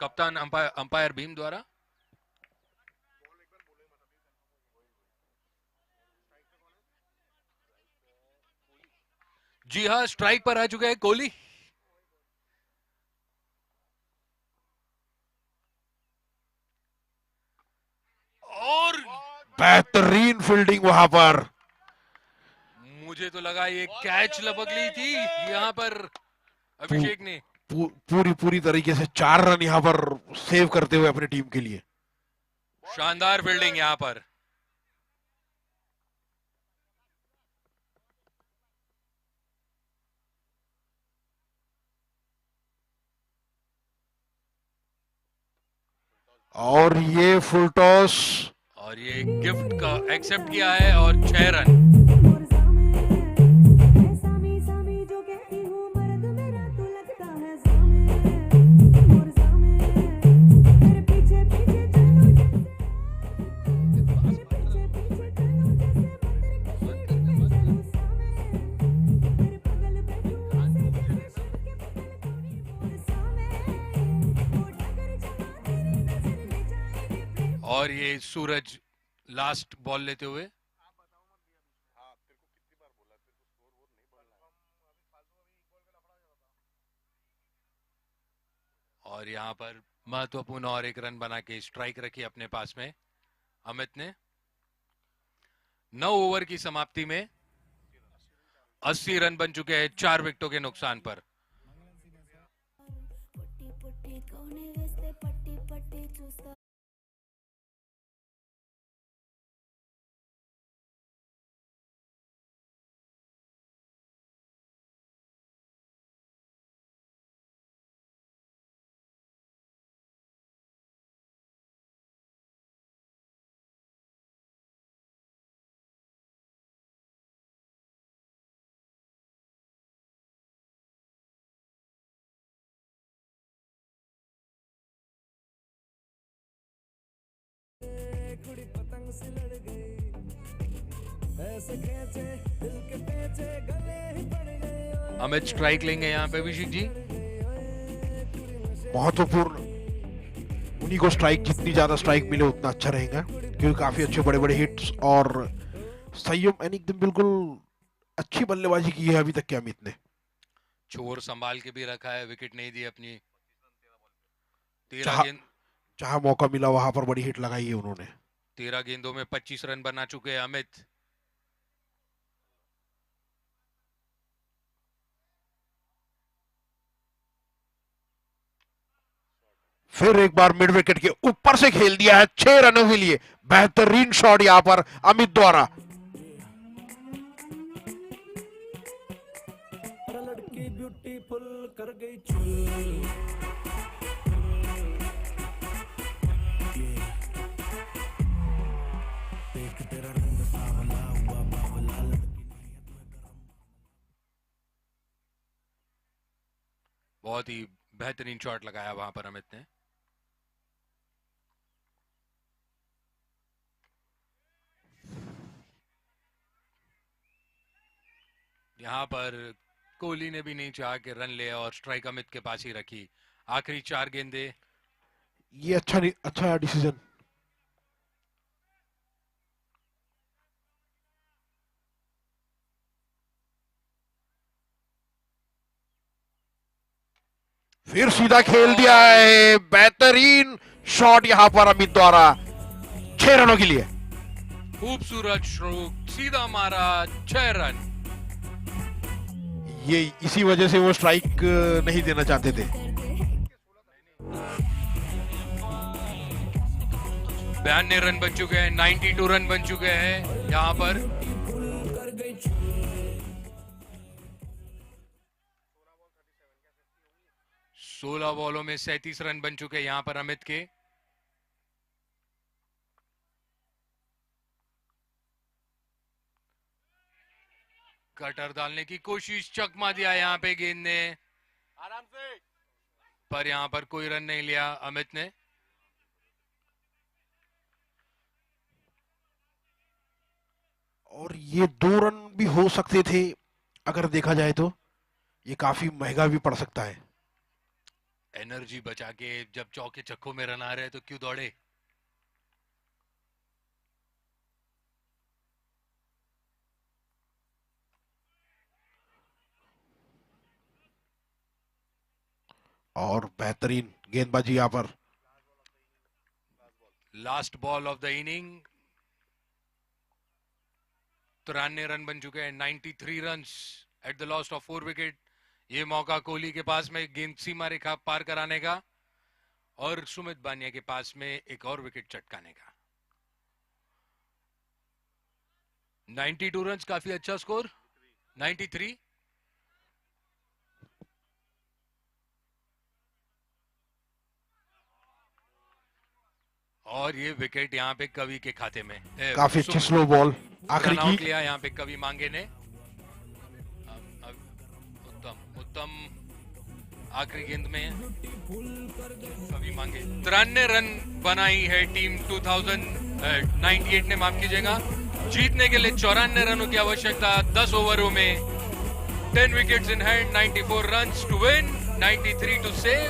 कप्तान अंपायर भीम द्वारा। जी हाँ, स्ट्राइक पर आ चुके हैं कोहली। और बेहतरीन फील्डिंग वहां पर। मुझे तो लगा ये कैच लपक ली थी यहाँ पर अभिषेक ने। पूरी पूरी तरीके से 4 रन यहां पर सेव करते हुए अपनी टीम के लिए। शानदार फील्डिंग यहाँ पर। और ये फुल टॉस, और ये गिफ्ट का एक्सेप्ट किया है, और 6 रन। और ये सूरज लास्ट बॉल लेते हुए, और यहां पर महत्वपूर्ण और एक रन बना के स्ट्राइक रखी अपने पास में अमित ने। 9 ओवर की समाप्ति में 80 रन बन चुके हैं 4 विकेटों के नुकसान पर। कुड़ी पतंग से लड़ गई, ऐसे खेचे दिल के पेचे गले ही पड़ गए। अमित स्ट्राइक लेंगे यहाँ पे अभिषेक जी। महत्वपूर्ण, उन्हीं को स्ट्राइक, जितनी ज्यादा स्ट्राइक मिले उतना अच्छा रहेगा, क्योंकि काफी अच्छे बड़े बड़े हिट्स और संयम यानी एकदम बिल्कुल अच्छी बल्लेबाजी की है अभी तक के अमित ने। छोर संभाल के भी रखा है, विकेट नहीं दी अपनी। 13 गेंद, जहां मौका मिला वहां पर बड़ी हिट लगाई है उन्होंने। 13 गेंदों में 25 रन बना चुके हैं अमित। फिर एक बार मिड विकेट के ऊपर से खेल दिया है 6 रनों के लिए। बेहतरीन शॉट यहां पर अमित द्वारा। लड़की ब्यूटीफुल कर गई चुल, देख बहुत ही बेहतरीन शॉट लगाया वहां पर अमित ने। यहाँ पर कोहली ने भी नहीं चाहा कि रन ले और स्ट्राइक अमित के पास ही रखी। आखिरी 4 गेंदे। ये अच्छा डिसीजन। फिर सीधा खेल दिया है, बेहतरीन शॉट यहां पर अमित द्वारा 6 रनों के लिए। खूबसूरत स्ट्रोक, सीधा मारा, 6 रन। ये इसी वजह से वो स्ट्राइक नहीं देना चाहते थे। 92 रन बन चुके हैं, 92 रन बन चुके हैं यहाँ पर। सोलह बॉलों में 37 रन बन चुके हैं यहाँ पर अमित के। कटर डालने की कोशिश, चकमा दिया यहाँ पे गेंद ने, आराम से, पर यहाँ पर कोई रन नहीं लिया अमित ने। और ये 2 रन भी हो सकते थे अगर देखा जाए तो। ये काफी महंगा भी पड़ सकता है। एनर्जी बचा के जब चौके छक्कों में रन आ रहे हैं तो क्यों दौड़े। और बेहतरीन गेंदबाजी यहाँ पर। Last ball of the inning. 93 run बन चुके हैं, 93 run at the lost of 4 wicket. ये मौका कोहली के पास में गेंद सीमा रेखा पार कराने का और सुमित बानिया के पास में एक और विकेट चटकाने का। 92 रन काफी अच्छा स्कोर। 93। और ये विकेट यहाँ पे कवि के खाते में। काफी अच्छी स्लो बॉल आखिरी रन आउट की। लिया यहाँ पे कवि मांगे ने। उत्तम आखिरी गेंद में कवि मांगे 93 रन बनाई है टीम 2098 ने, माफ कीजिएगा। जीतने के लिए 94 रनों की आवश्यकता 10 ओवरों में। 10 wickets in hand, 94 runs to win, 93 to save.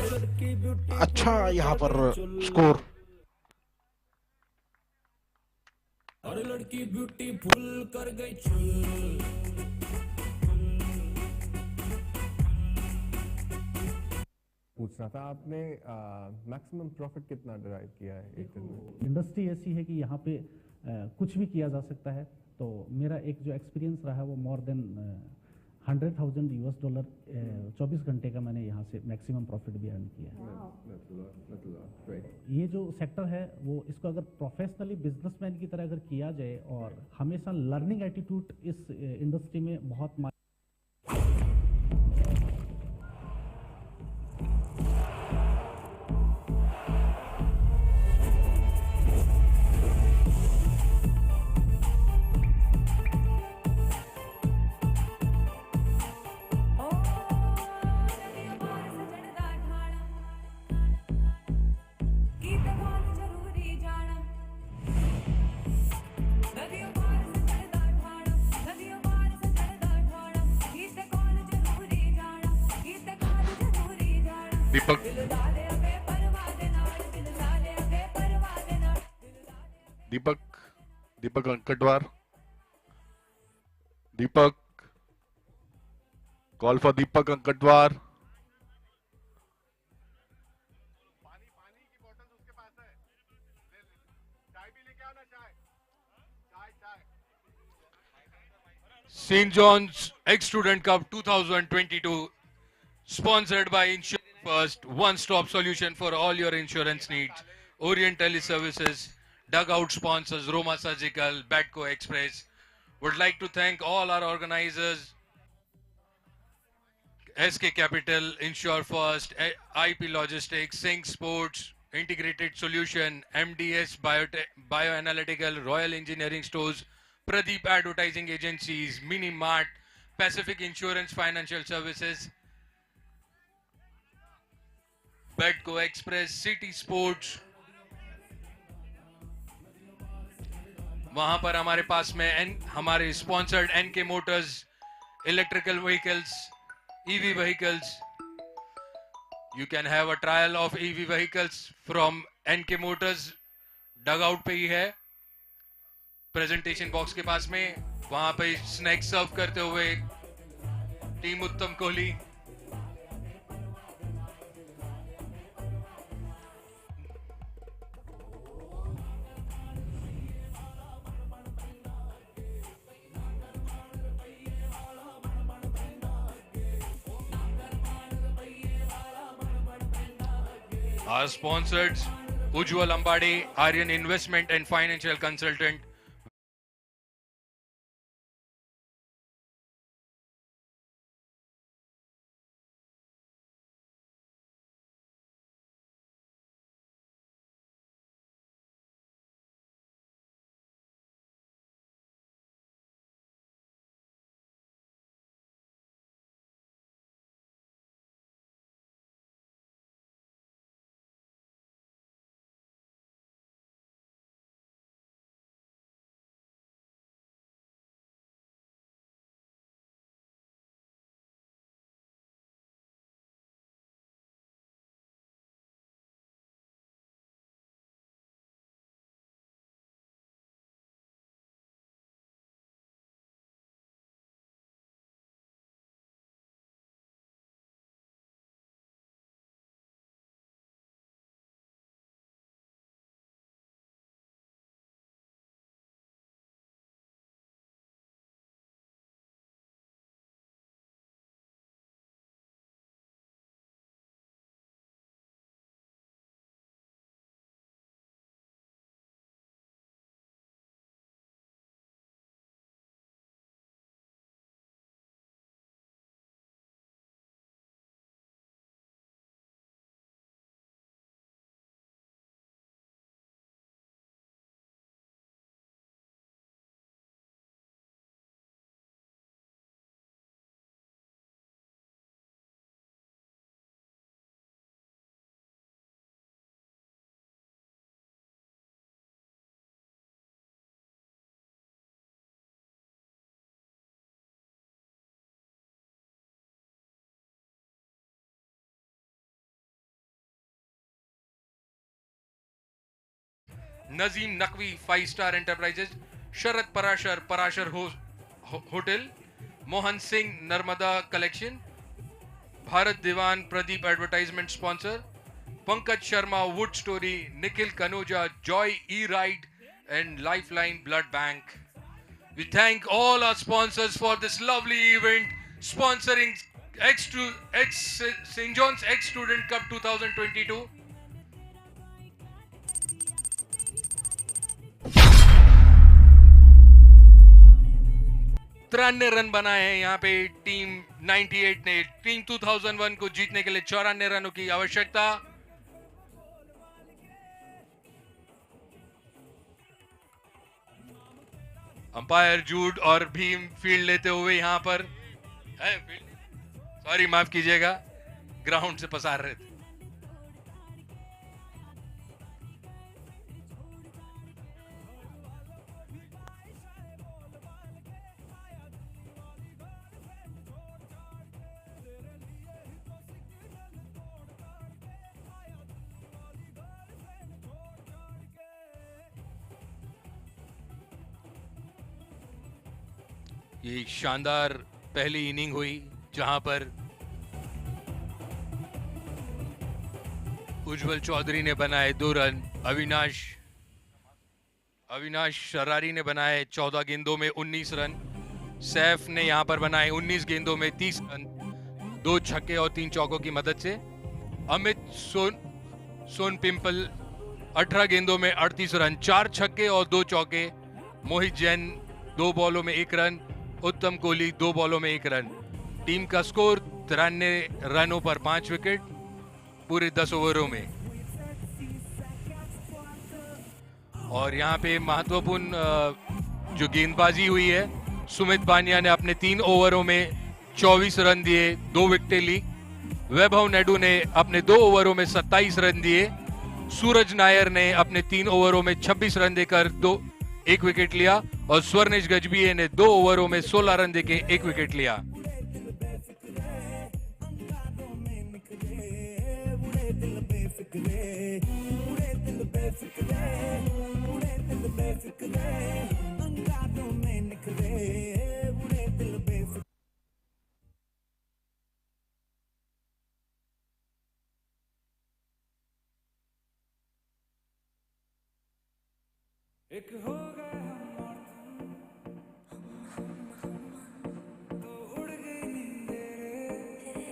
अच्छा यहाँ पर स्कोर। और लड़की ब्यूटीफुल कर गई चुल। पूछ रहा था आपने मैक्सिमम प्रॉफिट कितना डिराइव किया है एक दिन में? इंडस्ट्री ऐसी है कि यहाँ पे कुछ भी किया जा सकता है। तो मेरा एक जो एक्सपीरियंस रहा है वो मोर देन $100,000 24 घंटे का मैंने यहाँ से मैक्सिमम प्रॉफिट भी अर्न किया है। ये जो सेक्टर है वो इसको अगर प्रोफेशनली बिजनेसमैन की तरह अगर किया जाए और हमेशा लर्निंग एटीट्यूड इस इंडस्ट्री में बहुत Deepak Deepak Deepak Ankatwar, Deepak, call for Deepak Ankatwar. St. John's Ex-Student Cup 2022, sponsored by Insurance First, one-stop solution for all your insurance needs. Orient Teleservices, dugout sponsors Roma Surgical, Batco Express. Would like to thank all our organizers, SK Capital, Insure First, IP Logistics, Sync Sports, Integrated Solution, MDS Bioanalytical, Royal Engineering Stores, Pradeep Advertising Agencies, Mini Mart, Pacific Insurance Financial Services, Betco express, city sports, वहां पर हमारे पास में हमारे sponsored NK motors, electrical vehicles, EV vehicles. You can have a trial of EV vehicles from NK Motors. Dugout पे ही है, presentation box के पास में. वहां पे स्नैक्स सर्व करते हुए टीम उत्तम Kohli. Our sponsors, Ujjwal Ambade, Aryan Investment and Financial Consultant. Nazim Naqvi 5-star Enterprises, Sharat Parashar Parashar Hotel, Mohan Singh Narmada Collection, Bharat Diwan Pradeep Advertisement Sponsor, Pankaj Sharma Wood Story, Nikhil Kanoja Joy E-Ride and Lifeline Blood Bank. We thank all our sponsors for this lovely event, sponsoring St. John's Ex-Student Cup 2022. तिरानवे run बनाए हैं यहाँ पे team 98 ने. Team 2001 को जीतने के लिए 94 रनों की आवश्यकता. अंपायर जूड और भीम फील्ड लेते हुए यहाँ पर, सॉरी माफ कीजिएगा, ग्राउंड से पसार रहे थे. ये शानदार पहली इनिंग हुई जहां पर उज्जवल चौधरी ने बनाए 2 रन, अविनाश शरारी ने बनाए 14 गेंदों में 19 रन, सैफ ने यहां पर बनाए 19 गेंदों में 30 रन, 2 छक्के और 3 चौकों की मदद से. अमित सोन पिंपल 18 गेंदों में 38 रन, 4 छक्के और 2 चौके. मोहित जैन 2 बॉलों में 1 रन, उत्तम कोहली 2 बॉलों में 1 रन. टीम का स्कोर 93 रनों पर 5 विकेट पूरे 10 ओवरों में. और यहाँ पे महत्वपूर्ण जो गेंदबाजी हुई है, सुमित बानिया ने अपने 3 ओवरों में 24 रन दिए, 2 विकेटें ली. वैभव नायडू ने अपने 2 ओवरों में 27 रन दिए। सूरज नायर ने अपने 3 ओवरों में 26 रन देकर 1 विकेट लिया और स्वर्णेश गजबिये ने 2 ओवरों में 16 रन देके 1 विकेट लिया। एक हो गए हम और तुम, तो उड़ गई नींदें रे।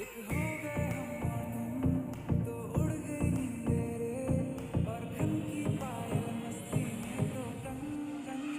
एक हो गए हम और तुम, तो उड़ गई नींदें रे। और घन की पायल मस्ती में तो रंग रंग।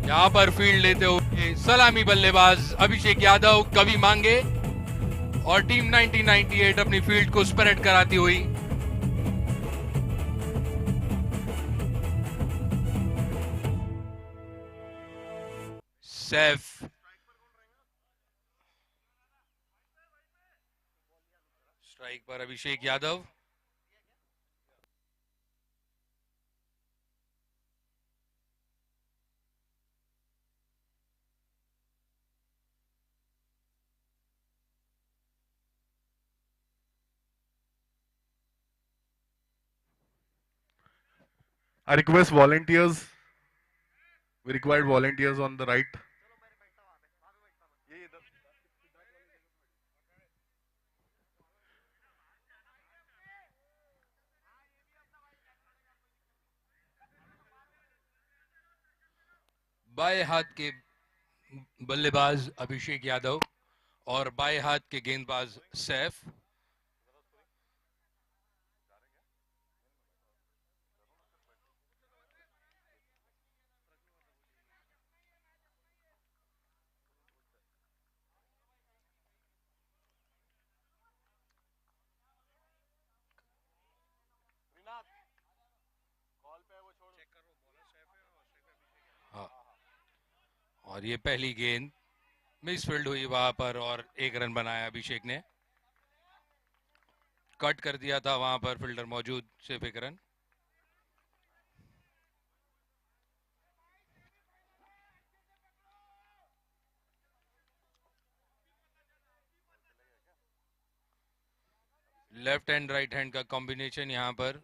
यहाँ पर फील्ड लेते हुए सलामी बल्लेबाज अभिषेक यादव, कवि मांगे और टीम 1998 अपनी फील्ड को स्प्रेड कराती हुई। सैफ, स्ट्राइक पर Abhishek Yadav. I request volunteers. We required volunteers on the right. बाएं हाथ के बल्लेबाज अभिषेक यादव और बाएं हाथ के गेंदबाज सैफ। हाँ, और ये पहली गेंद मिसफील्ड हुई वहां पर और एक रन बनाया अभिषेक ने। कट कर दिया था वहां पर फील्डर मौजूद, सिर्फ एक run. Left hand right hand का कॉम्बिनेशन यहां पर।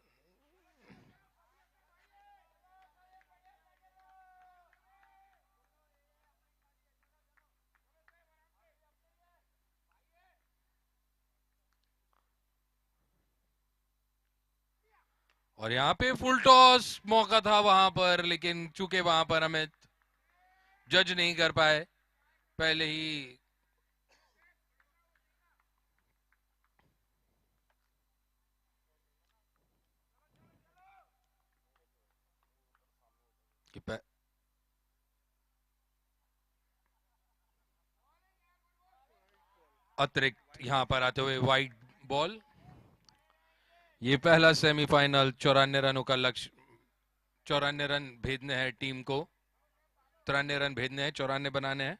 और यहाँ पे फुल टॉस मौका था वहां पर, लेकिन चूंकि वहां पर हमें जज नहीं कर पाए पहले ही। अतिरिक्त यहां पर आते हुए वाइड बॉल। ये पहला सेमीफाइनल 94 रनों का लक्ष्य, 94 रन भेजने हैं टीम को, 93 रन भेजने हैं, 94 बनाने हैं।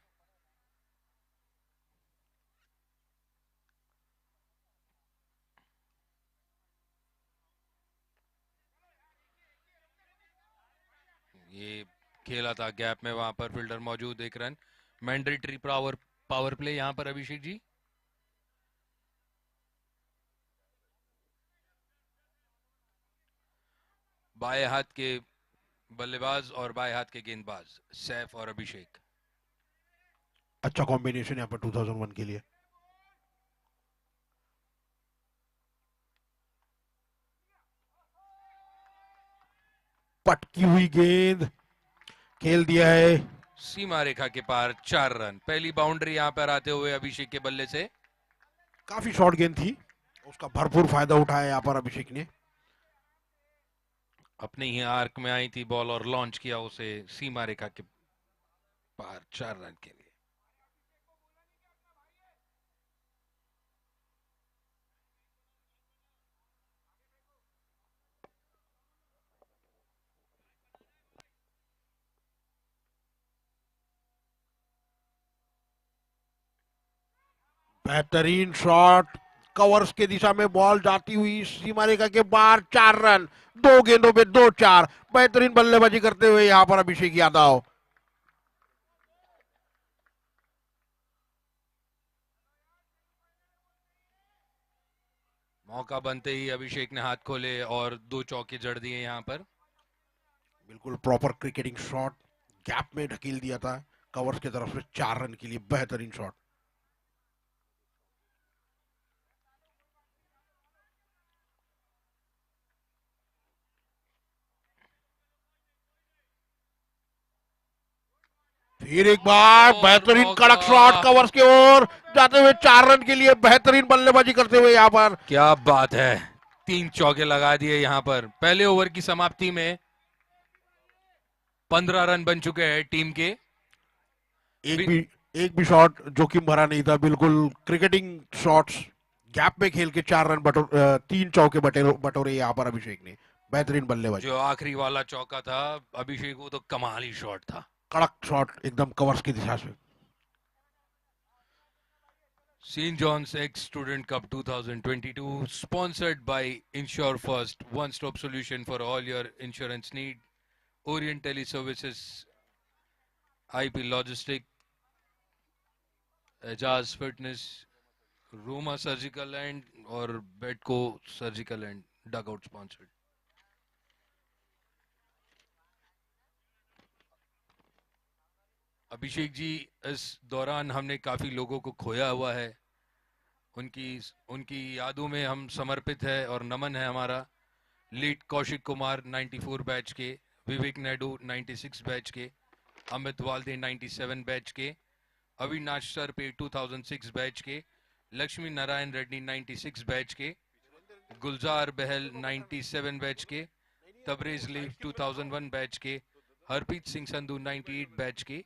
ये खेला था गैप में, वहां पर फील्डर मौजूद, एक रन। मैंडेटरी पावर प्ले यहां पर अभिषेक जी। बाएं हाथ के बल्लेबाज और बाएं हाथ के गेंदबाज सैफ और अभिषेक। अच्छा कॉम्बिनेशन यहाँ पर 2001 के लिए। पटकी हुई गेंद खेल दिया है सीमा रेखा के पार, 4 रन। पहली बाउंड्री यहां पर आते हुए अभिषेक के बल्ले से। काफी शॉर्ट गेंद थी, उसका भरपूर फायदा उठाया यहाँ पर अभिषेक ने। अपने ही आर्क में आई थी बॉल और लॉन्च किया उसे सीमा रेखा के पार, 4 रन के लिए। बेहतरीन शॉट, कवर्स के दिशा में बॉल जाती हुई सीमा रेखा के बाहर, 4 रन, 2 गेंदों पे 2-4। बेहतरीन बल्लेबाजी करते हुए यहाँ पर अभिषेक यादव। मौका बनते ही अभिषेक ने हाथ खोले और 2 चौके जड़ दिए यहाँ पर। बिल्कुल प्रॉपर क्रिकेटिंग शॉट, गैप में ढकेल दिया था कवर्स की तरफ से, 4 रन के लिए बेहतरीन शॉट। फिर एक बार बेहतरीन कड़क शॉट, कवर्स की ओर जाते हुए 4 रन के लिए बेहतरीन बल्लेबाजी करते हुए यहाँ पर। क्या बात है, 3 चौके लगा दिए यहाँ पर। पहले ओवर की समाप्ति में 15 रन बन चुके हैं टीम के। एक भी शॉट जोखिम भरा नहीं था, बिल्कुल क्रिकेटिंग शॉट्स, गैप में खेल के 4 रन 3 चौके बटोरे यहाँ पर अभिषेक ने। बेहतरीन बल्लेबाजी। जो आखिरी वाला चौका था अभिषेक, वो तो कमाल ही शॉट था। कड़क शॉट एकदम कवर्स की दिशा से। St. John's Egg Student Cup 2022, sponsored by Insure First, one-stop solution for all your insurance need. Orient Teleservices, IP Logistic, Ajaz Fitness, Roma Surgical and और Bedco Surgical and Dugout sponsored. Abhishek ji, इस दौरान हमने काफी लोगों को खोया हुआ है। उनकी उनकी यादों में हम समर्पित है और नमन है हमारा। लीड कौशिक कुमार 94 बैच के, विवेक नायडू 96 बैच के, अमित वाल्दे 97 बैच के, अविनाश सर पे 2006 बैच के, लक्ष्मी नारायण रेड्डी 96 बैच के, गुलजार बहल 97 बैच के, तबरेज लीफ 2001 बैच के, हरप्रीत सिंह संधू 98 बैच के।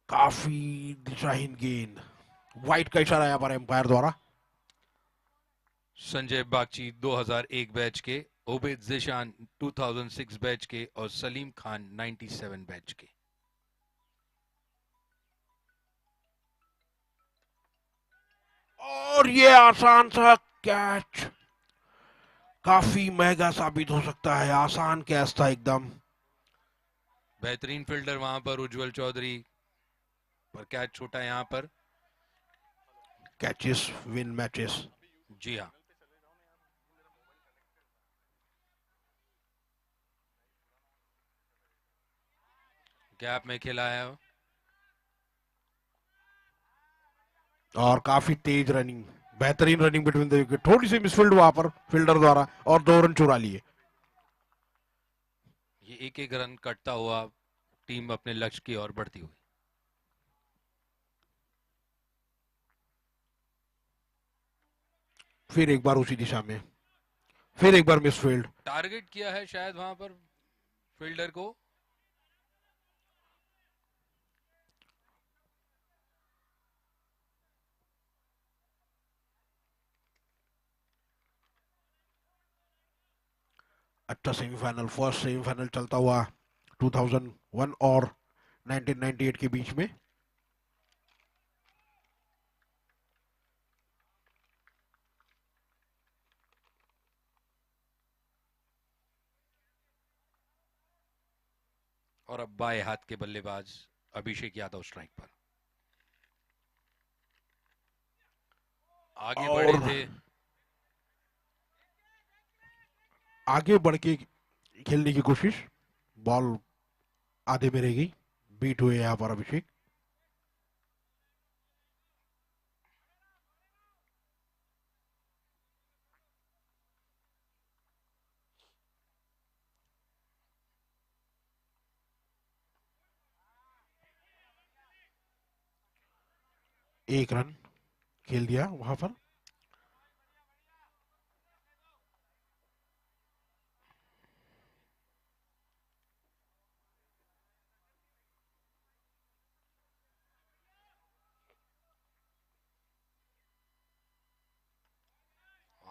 काफी दिशाहीन गेंद, वाइट का इशारा यहाँ पर एम्पायर द्वारा। संजय बागची 2001 बैच के, ओबेद जिशान 2006 बैच के और सलीम खान 97 बैच के। और ये आसान सा कैच काफी महंगा साबित हो सकता है। आसान कैच था एकदम। बेहतरीन फील्डर वहां पर उज्जवल चौधरी, पर कैच छोटा यहां पर। Catches win matches. जी हाँ, गैप में खेला है। और काफी तेज रनिंग, बेहतरीन रनिंग बिटवीन द विकेट। थोड़ी सी मिसफील्ड वहां पर फील्डर द्वारा और 2 रन चुरा लिए। ये एक एक रन कटता हुआ टीम अपने लक्ष्य की ओर बढ़ती हुई। फिर एक बार उसी दिशा में, फिर एक बार मिसफील्ड। टारगेट किया है शायद वहां पर फील्डर को। अच्छा सेमीफाइनल, फर्स्ट सेमीफाइनल चलता हुआ 2001 और 1998 के बीच में। और अब बाएं हाथ के बल्लेबाज अभिषेक यादव स्ट्राइक पर। आगे और बढ़े थे, आगे बढ़ के खेलने की कोशिश, बॉल आधे में रह गई। बीट हुए यहाँ पर अभिषेक। एक रन खेल दिया वहां पर।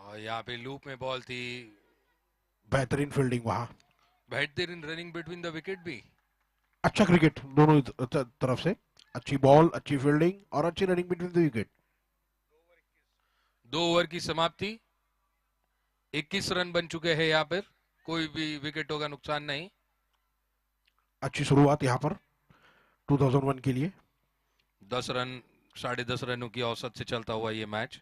और यहाँ पे लूप में बॉल थी। बेहतरीन फील्डिंग वहां। बेहतरीन रनिंग बिटवीन द विकेट भी। अच्छा क्रिकेट दोनों तरफ से। अच्छी बॉल, अच्छी फील्डिंग और अच्छी running between the wicket. 2 over की समाप्ति, 21 रन बन चुके हैं यहाँ पर। कोई भी विकेटों का नुकसान नहीं। अच्छी शुरुआत यहाँ पर 2001 के लिए। 10 रन, 10.5 रनों की औसत से चलता हुआ ये match.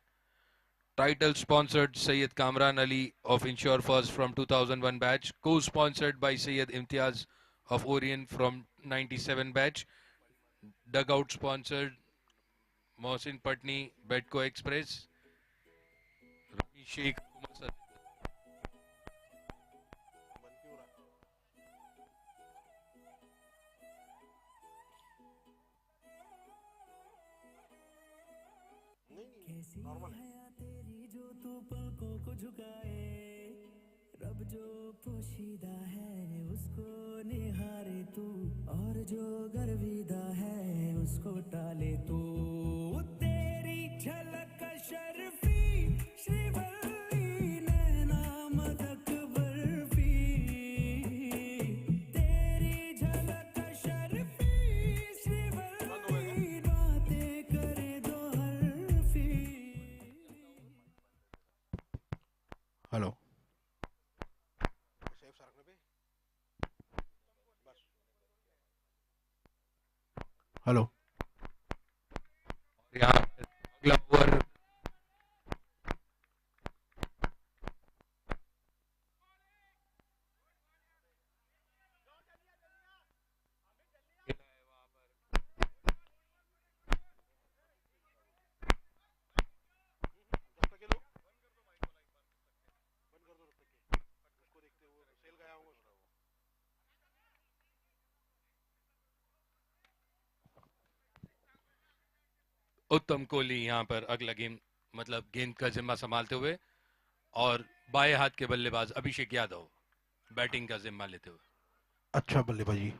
Title sponsored Syed Kamran Ali of Insure First from 2001 batch, co-sponsored by Syed Imtiaz of Orient from 97 batch. Dugout sponsored Mohsin Patni, Bedco Express, Rami Sheikh, Kumar Sir. कैसी हया तेरी जो तू पलकों को झुकाए, रब जो पोशीदा है उसको निहारे तू, और जो गर्विदा है उसको टाले तू। तेरी हेलो हेलो यहाँ पर अगला ओवर उत्तम कोहली यहाँ पर अगला गेम मतलब गेंद का जिम्मा संभालते हुए, और बाएं हाथ के बल्लेबाज अभिषेक यादव बैटिंग का जिम्मा लेते हुए। अच्छा बल्लेबाजी।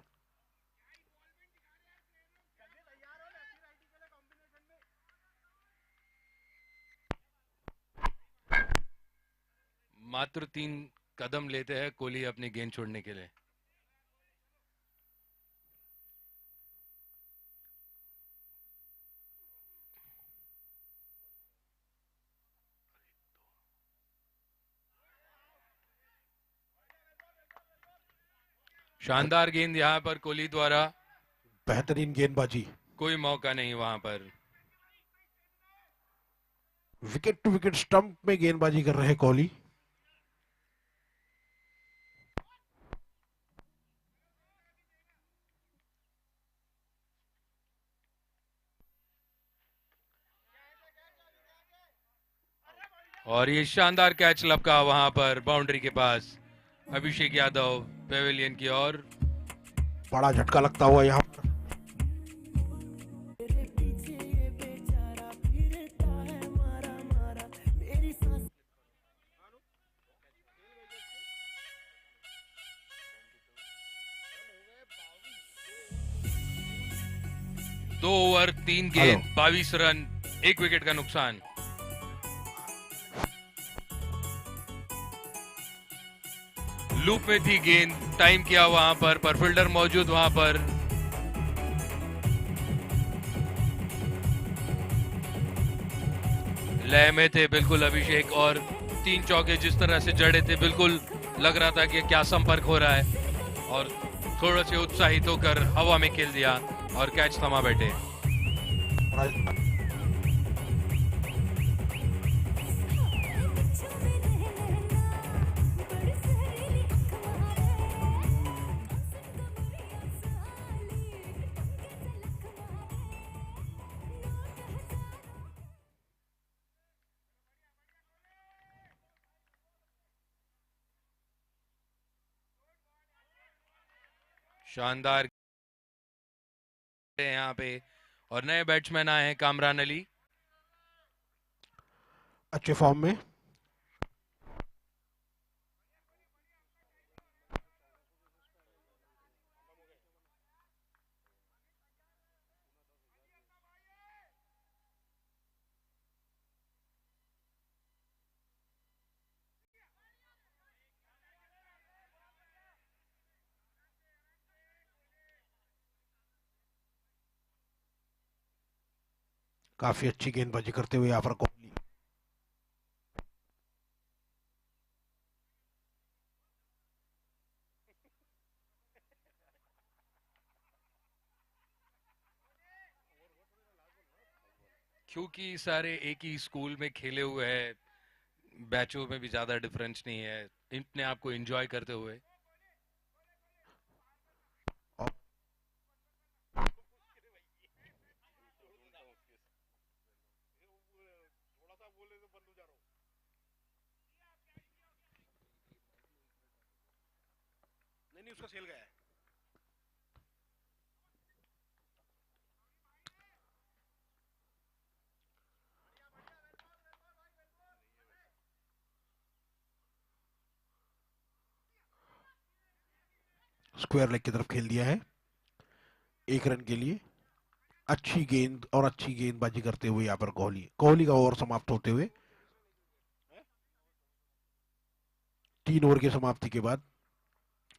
मात्र 3 कदम लेते हैं कोहली अपनी गेंद छोड़ने के लिए। शानदार गेंद यहाँ पर कोहली द्वारा, बेहतरीन गेंदबाजी। कोई मौका नहीं वहां पर। विकेट टू विकेट स्टंप में गेंदबाजी कर रहे हैं कोहली। और ये शानदार कैच लपका वहां पर बाउंड्री के पास। अभिषेक यादव पेविलियन की ओर। बड़ा झटका लगता हुआ यहाँ पर। दो ओवर 3 गेंद 22 रन 1 विकेट का नुकसान। लूप में थी गेंद, टाइम किया वहां पर फील्डर मौजूद वहां पर। लय में थे बिल्कुल अभिषेक, और 3 चौके जिस तरह से जड़े थे बिल्कुल लग रहा था कि क्या संपर्क हो रहा है, और थोड़े से उत्साहित होकर हवा में खेल दिया और कैच थमा बैठे। शानदार यहाँ पे, और नए बैट्समैन आए हैं कामरान अली। अच्छे फॉर्म में। काफी अच्छी गेंदबाजी करते हुए यहाँ पर कोहली। क्योंकि सारे एक ही स्कूल में खेले हुए हैं, बैचों में भी ज्यादा डिफरेंस नहीं है, अपने आप को एंजॉय करते हुए। नहीं उसका सेल गया है। स्क्वायर लेग की तरफ खेल दिया है 1 रन के लिए। अच्छी गेंद और अच्छी गेंदबाजी करते हुए यहाँ पर कोहली का ओवर समाप्त होते हुए 3 ओवर की समाप्ति के बाद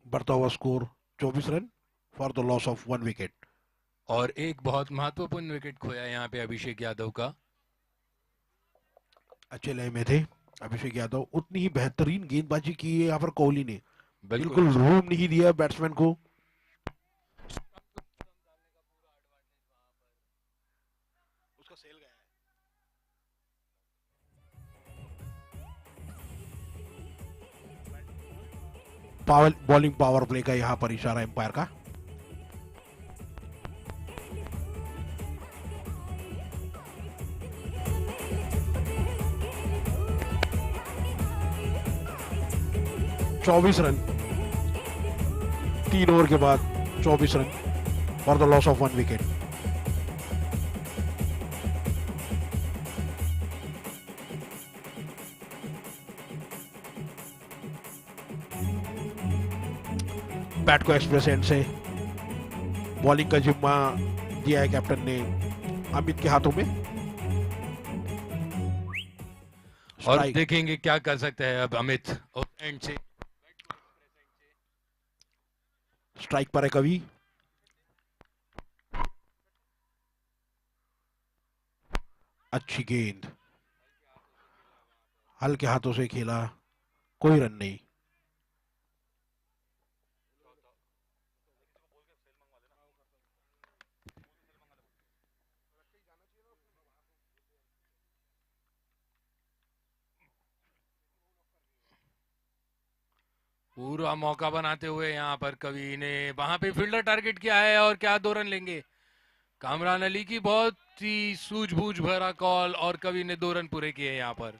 बढ़ता हुआ score 24 run for the loss of 1 wicket. और एक बहुत महत्वपूर्ण विकेट खोया यहाँ पे अभिषेक यादव का। अच्छे लय में थे अभिषेक यादव, उतनी ही बेहतरीन गेंदबाजी की है यहाँ पर कोहली ने, बिल्कुल बिल्कुल रूम नहीं दिया बैट्समैन को। उसका सेल गया है। पावर बॉलिंग पावर प्ले का यहाँ पर इशारा एम्पायर का। चौबीस रन 3 ओवर के बाद, 24 run for the loss of 1 wicket. Bat को एक्सप्रेस एंड से बॉलिंग का जिम्मा दिया है कैप्टन ने अमित के हाथों में। और Strike। देखेंगे क्या कर सकते हैं अब अमित एंड से। स्ट्राइक पर है कवि। अच्छी गेंद, हल्के हाथों से खेला, कोई रन नहीं। पूरा मौका बनाते हुए यहाँ पर कवि ने वहां पे फील्डर टारगेट किया है और क्या 2 रन लेंगे। कामरान अली की बहुत ही सूझबूझ भरा कॉल और कवि ने 2 रन पूरे किए यहाँ पर।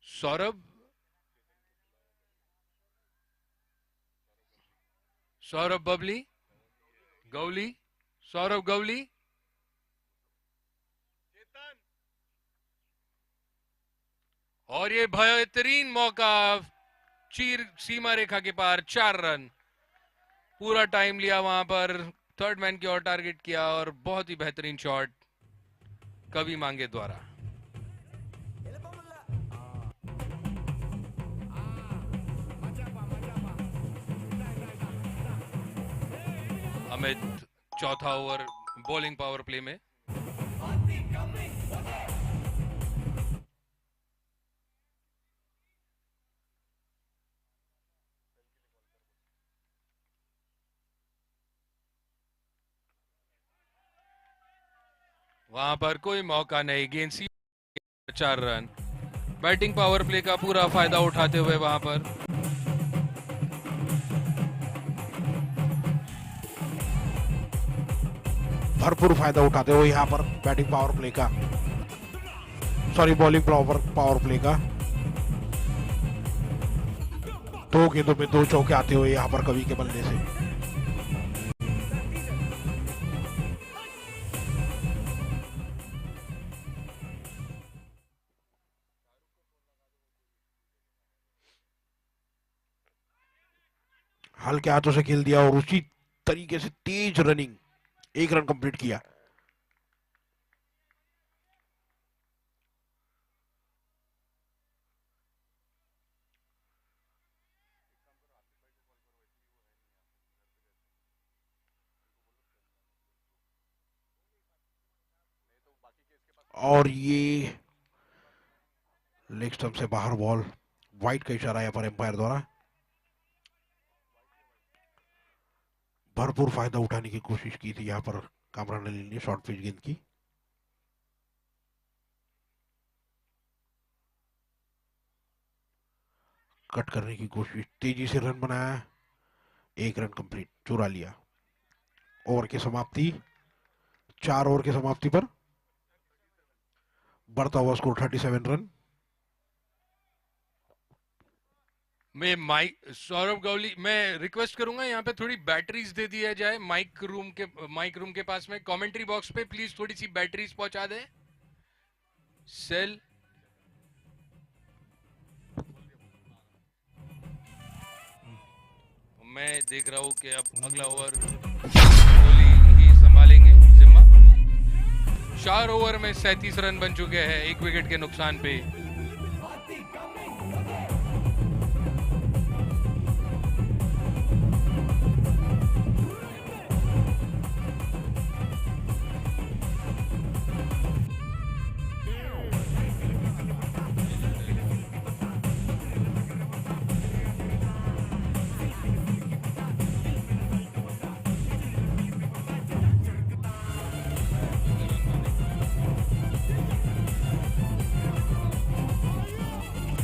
सौरभ सौरभ बबली गौली, सौरभ गौली, और ये बेहतरीन मौका, चीर सीमा रेखा के पार, 4 रन। पूरा टाइम लिया वहां पर, थर्ड मैन की ओर टारगेट किया और बहुत ही बेहतरीन शॉट कवि मांगे द्वारा। अमित चौथा ओवर बॉलिंग पावर प्ले में। वहां पर कोई मौका नहीं, गेंद सी 4 रन। बैटिंग पावर प्ले का पूरा फायदा उठाते हुए वहां पर भरपूर फायदा उठाते हुए यहाँ पर बैटिंग पावर प्ले का, सॉरी बॉलिंग पावर प्ले का। 2 गेंदों में 2 चौके आते हुए यहाँ पर कवि के बल्ले से। हल्के हाथों से खेल दिया और उसी तरीके से तेज रनिंग, 1 रन कंप्लीट किया। और ये लेग स्टंप से बाहर बॉल, वाइड का इशारा यहाँ पर एम्पायर द्वारा। भरपूर फायदा उठाने की कोशिश की थी यहाँ पर कामरान अली ने शॉर्ट पिच गेंद की। कट करने की कोशिश, तेजी से रन बनाया, 1 रन कंप्लीट, चुरा लिया। ओवर की समाप्ति, 4 ओवर की समाप्ति पर बढ़ता हुआ स्कोर 37 रन। मैं माइक सौरभ गौली, मैं रिक्वेस्ट करूंगा यहाँ पे थोड़ी बैटरीज दे दिया जाए माइक रूम के पास में। कमेंट्री बॉक्स पे प्लीज थोड़ी सी बैटरीज पहुंचा दे। सेल मैं देख रहा हूं कि अब अगला ओवर कोहली ही संभालेंगे जिम्मा। 4 ओवर में 37 रन बन चुके हैं 1 विकेट के नुकसान पे।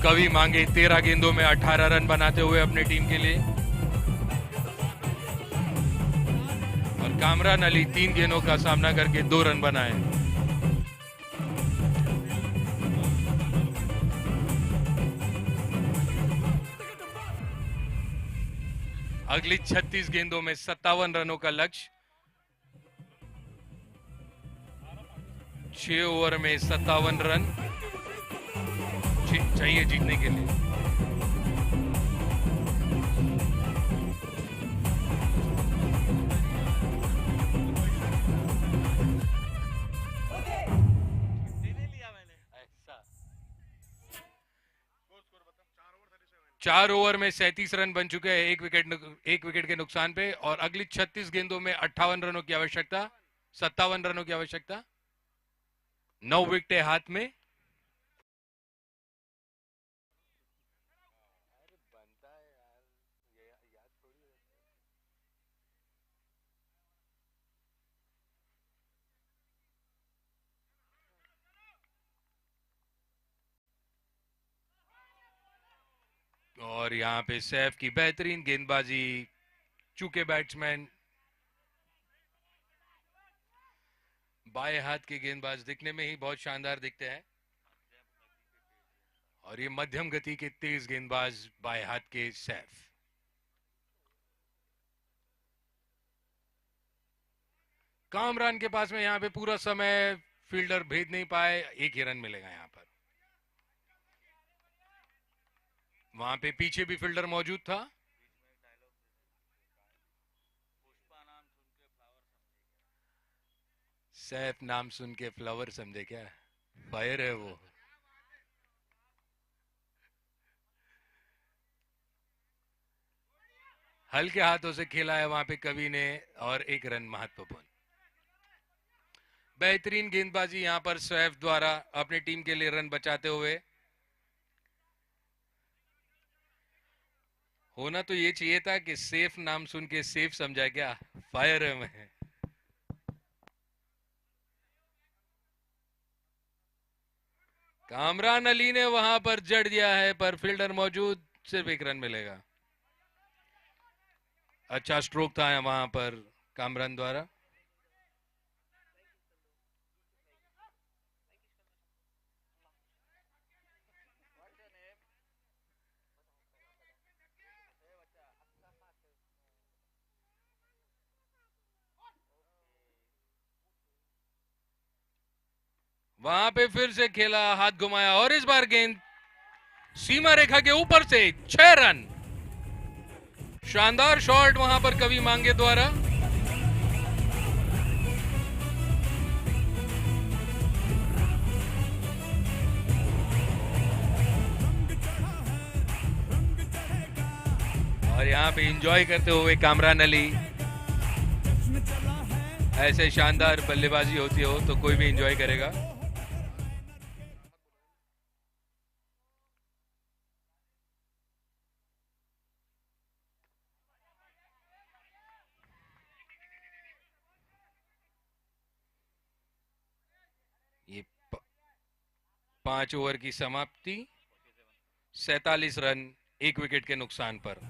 कवि मांगे 13 गेंदों में 18 रन बनाते हुए अपने टीम के लिए, और कामरान अली 3 गेंदों का सामना करके 2 रन बनाए। अगली 36 गेंदों में 57 रनों का लक्ष्य। 6 ओवर में 57 रन चाहिए जीतने के लिए। चार ओवर में 37 रन बन चुके हैं एक विकेट के नुकसान पे, और अगली 36 गेंदों में 58 रनों की आवश्यकता, 57 रनों की आवश्यकता। 9 विकेटें हाथ में। और यहां पे सैफ की बेहतरीन गेंदबाजी, चूके बैट्समैन बाएं हाथ के गेंदबाज दिखने में ही बहुत शानदार दिखते हैं, और ये मध्यम गति के तेज गेंदबाज बाएं हाथ के सैफ। कामरान के पास में यहां पे पूरा समय फील्डर भेज नहीं पाए, एक ही रन मिलेगा यहां पर। वहां पे पीछे भी फील्डर मौजूद था। सैफ नाम सुन के फ्लावर समझे क्या? फायर है वो। हल्के हाथों से खेला है वहां पे कवि ने, और 1 रन महत्वपूर्ण। बेहतरीन गेंदबाजी यहां पर सैफ द्वारा अपनी टीम के लिए रन बचाते हुए। होना तो ये चाहिए था कि सेफ नाम सुन के सेफ समझा क्या? फायर है मैं। कामरान अली ने वहां पर जड़ दिया है, पर फील्डर मौजूद, सिर्फ 1 रन मिलेगा। अच्छा स्ट्रोक था वहां पर कामरान द्वारा। वहां पे फिर से खेला, हाथ घुमाया, और इस बार गेंद सीमा रेखा के ऊपर से 6 रन। शानदार शॉट वहां पर कवि मांगे द्वारा। और यहां पे एंजॉय करते हुए कामरान अली। ऐसे शानदार बल्लेबाजी होती हो तो कोई भी एंजॉय करेगा। ये 5 ओवर की समाप्ति, 47 रन 1 विकेट के नुकसान पर।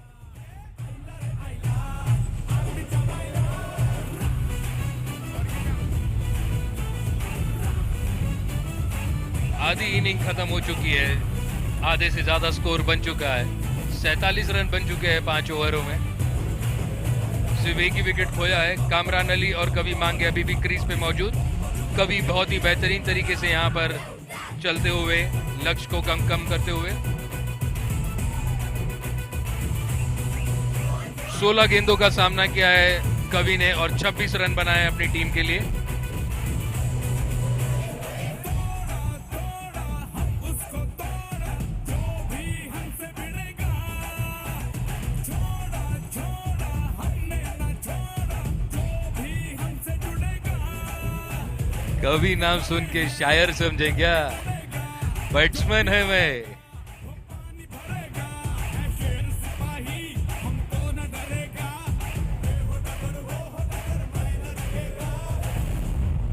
आधी इनिंग खत्म हो चुकी है, आधे से ज्यादा स्कोर बन चुका है, 47 रन बन चुके हैं 5 ओवरों में। सिर्फ एक ही विकेट खोया है। कामरान अली और कवि मांगे अभी भी क्रीज पे मौजूद। कवि बहुत ही बेहतरीन तरीके से यहाँ पर चलते हुए लक्ष्य को कम करते हुए। 16 गेंदों का सामना किया है कवि ने, और 26 रन बनाए अपनी टीम के लिए। कवि नाम सुन के शायर समझे क्या? बैट्समैन है मैं।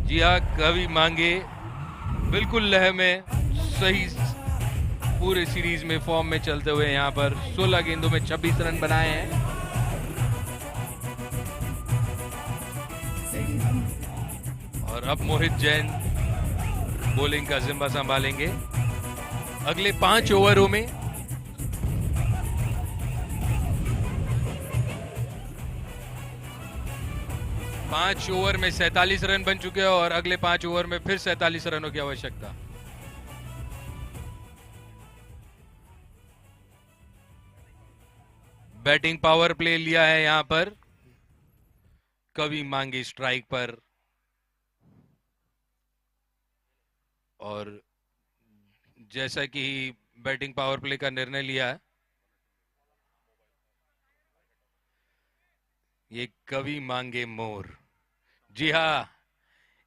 जी हाँ, कवि मांगे बिल्कुल लय में, सही पूरे सीरीज में फॉर्म में चलते हुए यहाँ पर 16 गेंदों में 26 रन बनाए हैं। और अब मोहित जैन बॉलिंग का जिम्मा संभालेंगे अगले 5 ओवरों में। पांच ओवर में 47 रन बन चुके हैं और अगले 5 ओवर में फिर 47 रनों की आवश्यकता। बैटिंग पावर प्ले लिया है यहां पर कवि मांगे स्ट्राइक पर, और जैसा कि बैटिंग पावर प्ले का निर्णय लिया है, ये कवि मांगे मोर। जी हाँ,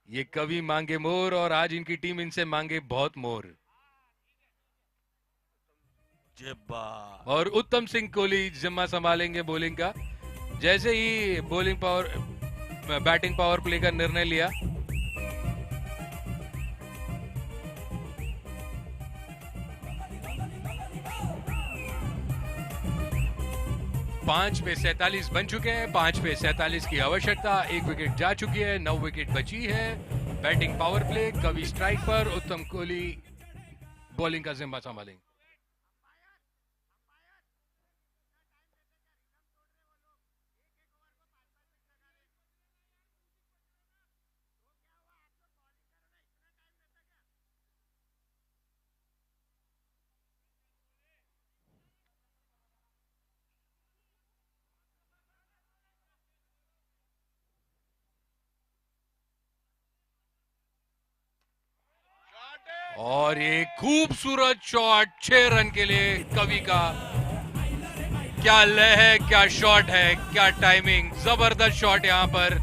ये कवि मांगे मोर और आज इनकी टीम इनसे मांगे बहुत मोर। और उत्तम सिंह कोहली जिम्मा संभालेंगे बॉलिंग का। जैसे ही बैटिंग पावर प्ले का निर्णय लिया, पांच पे 47 बन चुके हैं। 5 पे 47 की आवश्यकता। 1 विकेट जा चुकी है, 9 विकेट बची है। बैटिंग पावर प्ले, कवि स्ट्राइक पर, उत्तम कोहली बॉलिंग का जिम्मा संभालेंगे। और ये खूबसूरत शॉट 6 रन के लिए कवि का। क्या लय है, क्या शॉट है, क्या टाइमिंग, जबरदस्त शॉट यहां पर।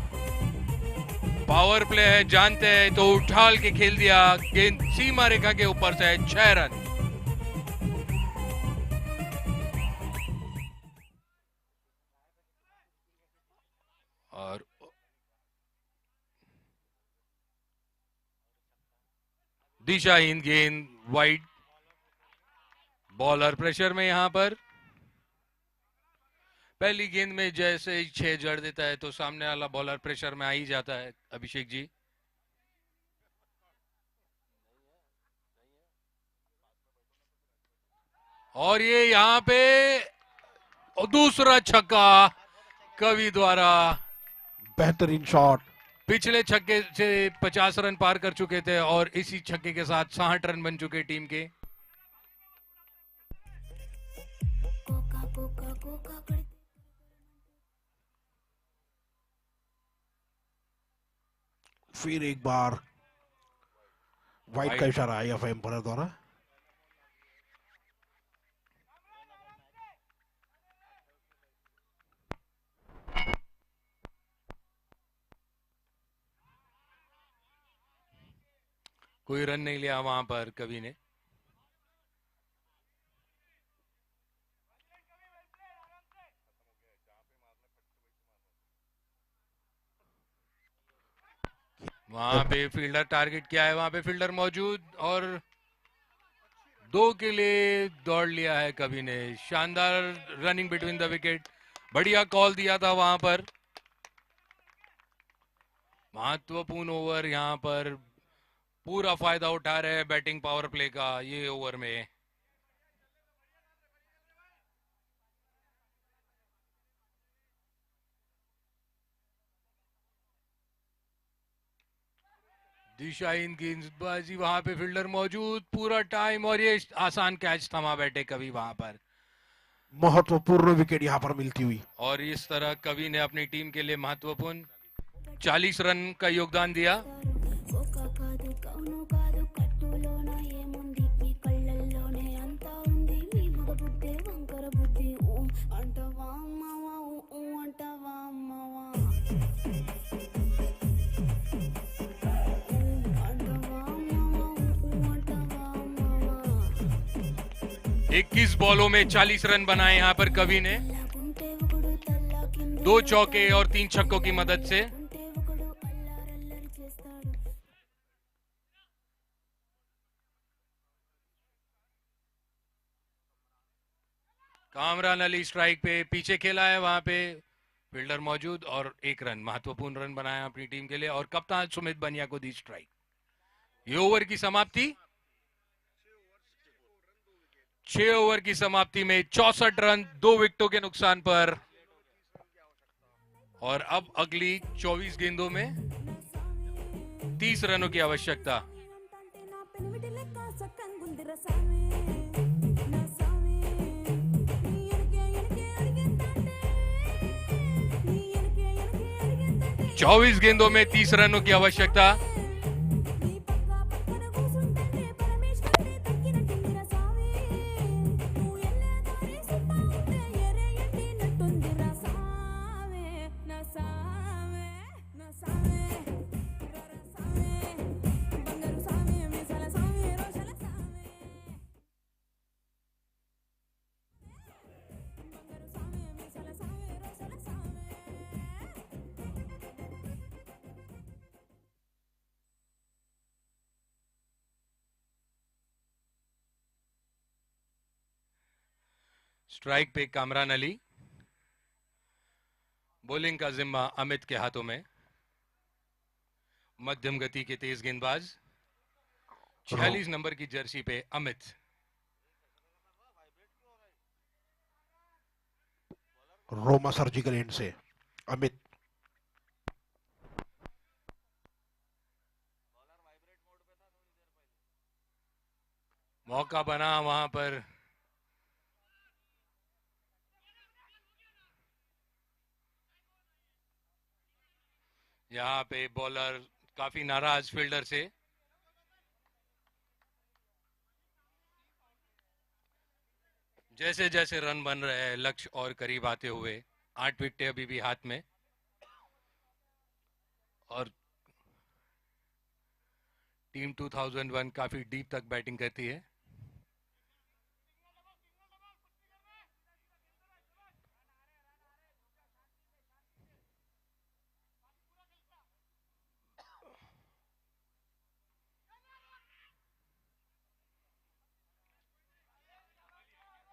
पावर प्ले है, जानते हैं तो उछाल के खेल दिया, गेंद सीमा रेखा के ऊपर से 6 रन। और दिशाहीन गेंद वाइड, बॉलर प्रेशर में यहां पर। पहली गेंद में जैसे ही 6 जड़ देता है तो सामने वाला बॉलर प्रेशर में आ ही जाता है। अभिषेक जी, और ये यहां पे दूसरा छक्का कवि द्वारा। बेहतरीन शॉट। पिछले छक्के से 50 रन पार कर चुके थे और इसी छक्के के साथ 60 रन बन चुके टीम के। फिर एक बार वाइड का इशारा आईएफ एम्पायर द्वारा। कोई रन नहीं लिया वहां पर कवि ने। वहां पे फील्डर टारगेट किया है, वहां पे फील्डर मौजूद और 2 के लिए दौड़ लिया है कवि ने। शानदार रनिंग बिटवीन द विकेट, बढ़िया कॉल दिया था वहां पर। महत्वपूर्ण ओवर यहां पर, पूरा फायदा उठा रहे हैं बैटिंग पावर प्ले का ये ओवर में। दिशाहीन गेंदबाजी, वहां पे फील्डर मौजूद पूरा टाइम और ये आसान कैच थमा बैठे कवि वहां पर। महत्वपूर्ण विकेट यहां पर मिलती हुई। और इस तरह कवि ने अपनी टीम के लिए महत्वपूर्ण 40 रन का योगदान दिया। इक्कीस बॉलों में 40 रन बनाए यहां पर कवि ने, 2 चौके और 3 छक्कों की मदद से। कामरान अली स्ट्राइक पे, पीछे खेला है वहां पे, फील्डर मौजूद और 1 रन, महत्वपूर्ण रन बनाया अपनी टीम के लिए और कप्तान सुमित बनिया को दी स्ट्राइक। ये ओवर की समाप्ति, 6 ओवर की समाप्ति में 64 रन 2 विकेटों के नुकसान पर। और अब अगली 24 गेंदों में 30 रनों की आवश्यकता। चौबीस गेंदों में 30 रनों की आवश्यकता। स्ट्राइक पे कामरान अली, बॉलिंग का जिम्मा अमित के हाथों में। मध्यम गति के तेज गेंदबाज, 46 नंबर की जर्सी पे अमित। रोमा सर्जिकल एंड से अमित। मौका बना वहां पर, यहां पे बॉलर काफी नाराज फील्डर से। जैसे जैसे रन बन रहे हैं, लक्ष्य और करीब आते हुए, 8 विकेटें अभी भी हाथ में और टीम 2001 काफी डीप तक बैटिंग करती है।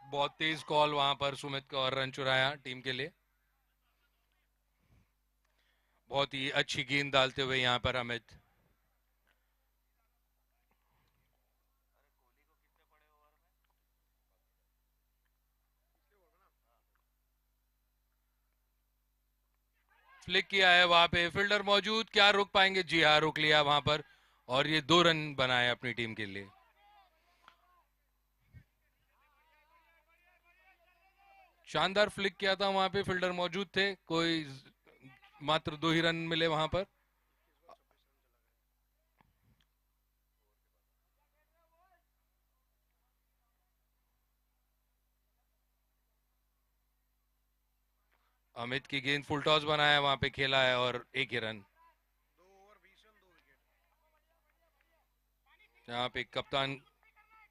बहुत तेज कॉल वहां पर सुमित का और रन चुराया टीम के लिए। बहुत ही अच्छी गेंद डालते हुए यहां पर अमित। फ्लिक किया है वहां पे, फील्डर मौजूद, क्या रोक पाएंगे? जी हाँ, रोक लिया वहां पर और ये 2 रन बनाए अपनी टीम के लिए। शानदार फ्लिक किया था वहां पे, फील्डर मौजूद थे, कोई मात्र 2 ही रन मिले वहां पर। अमित की गेंद फुल टॉस बनाया वहां पे, खेला है और 1 ही रन। यहाँ पे कप्तान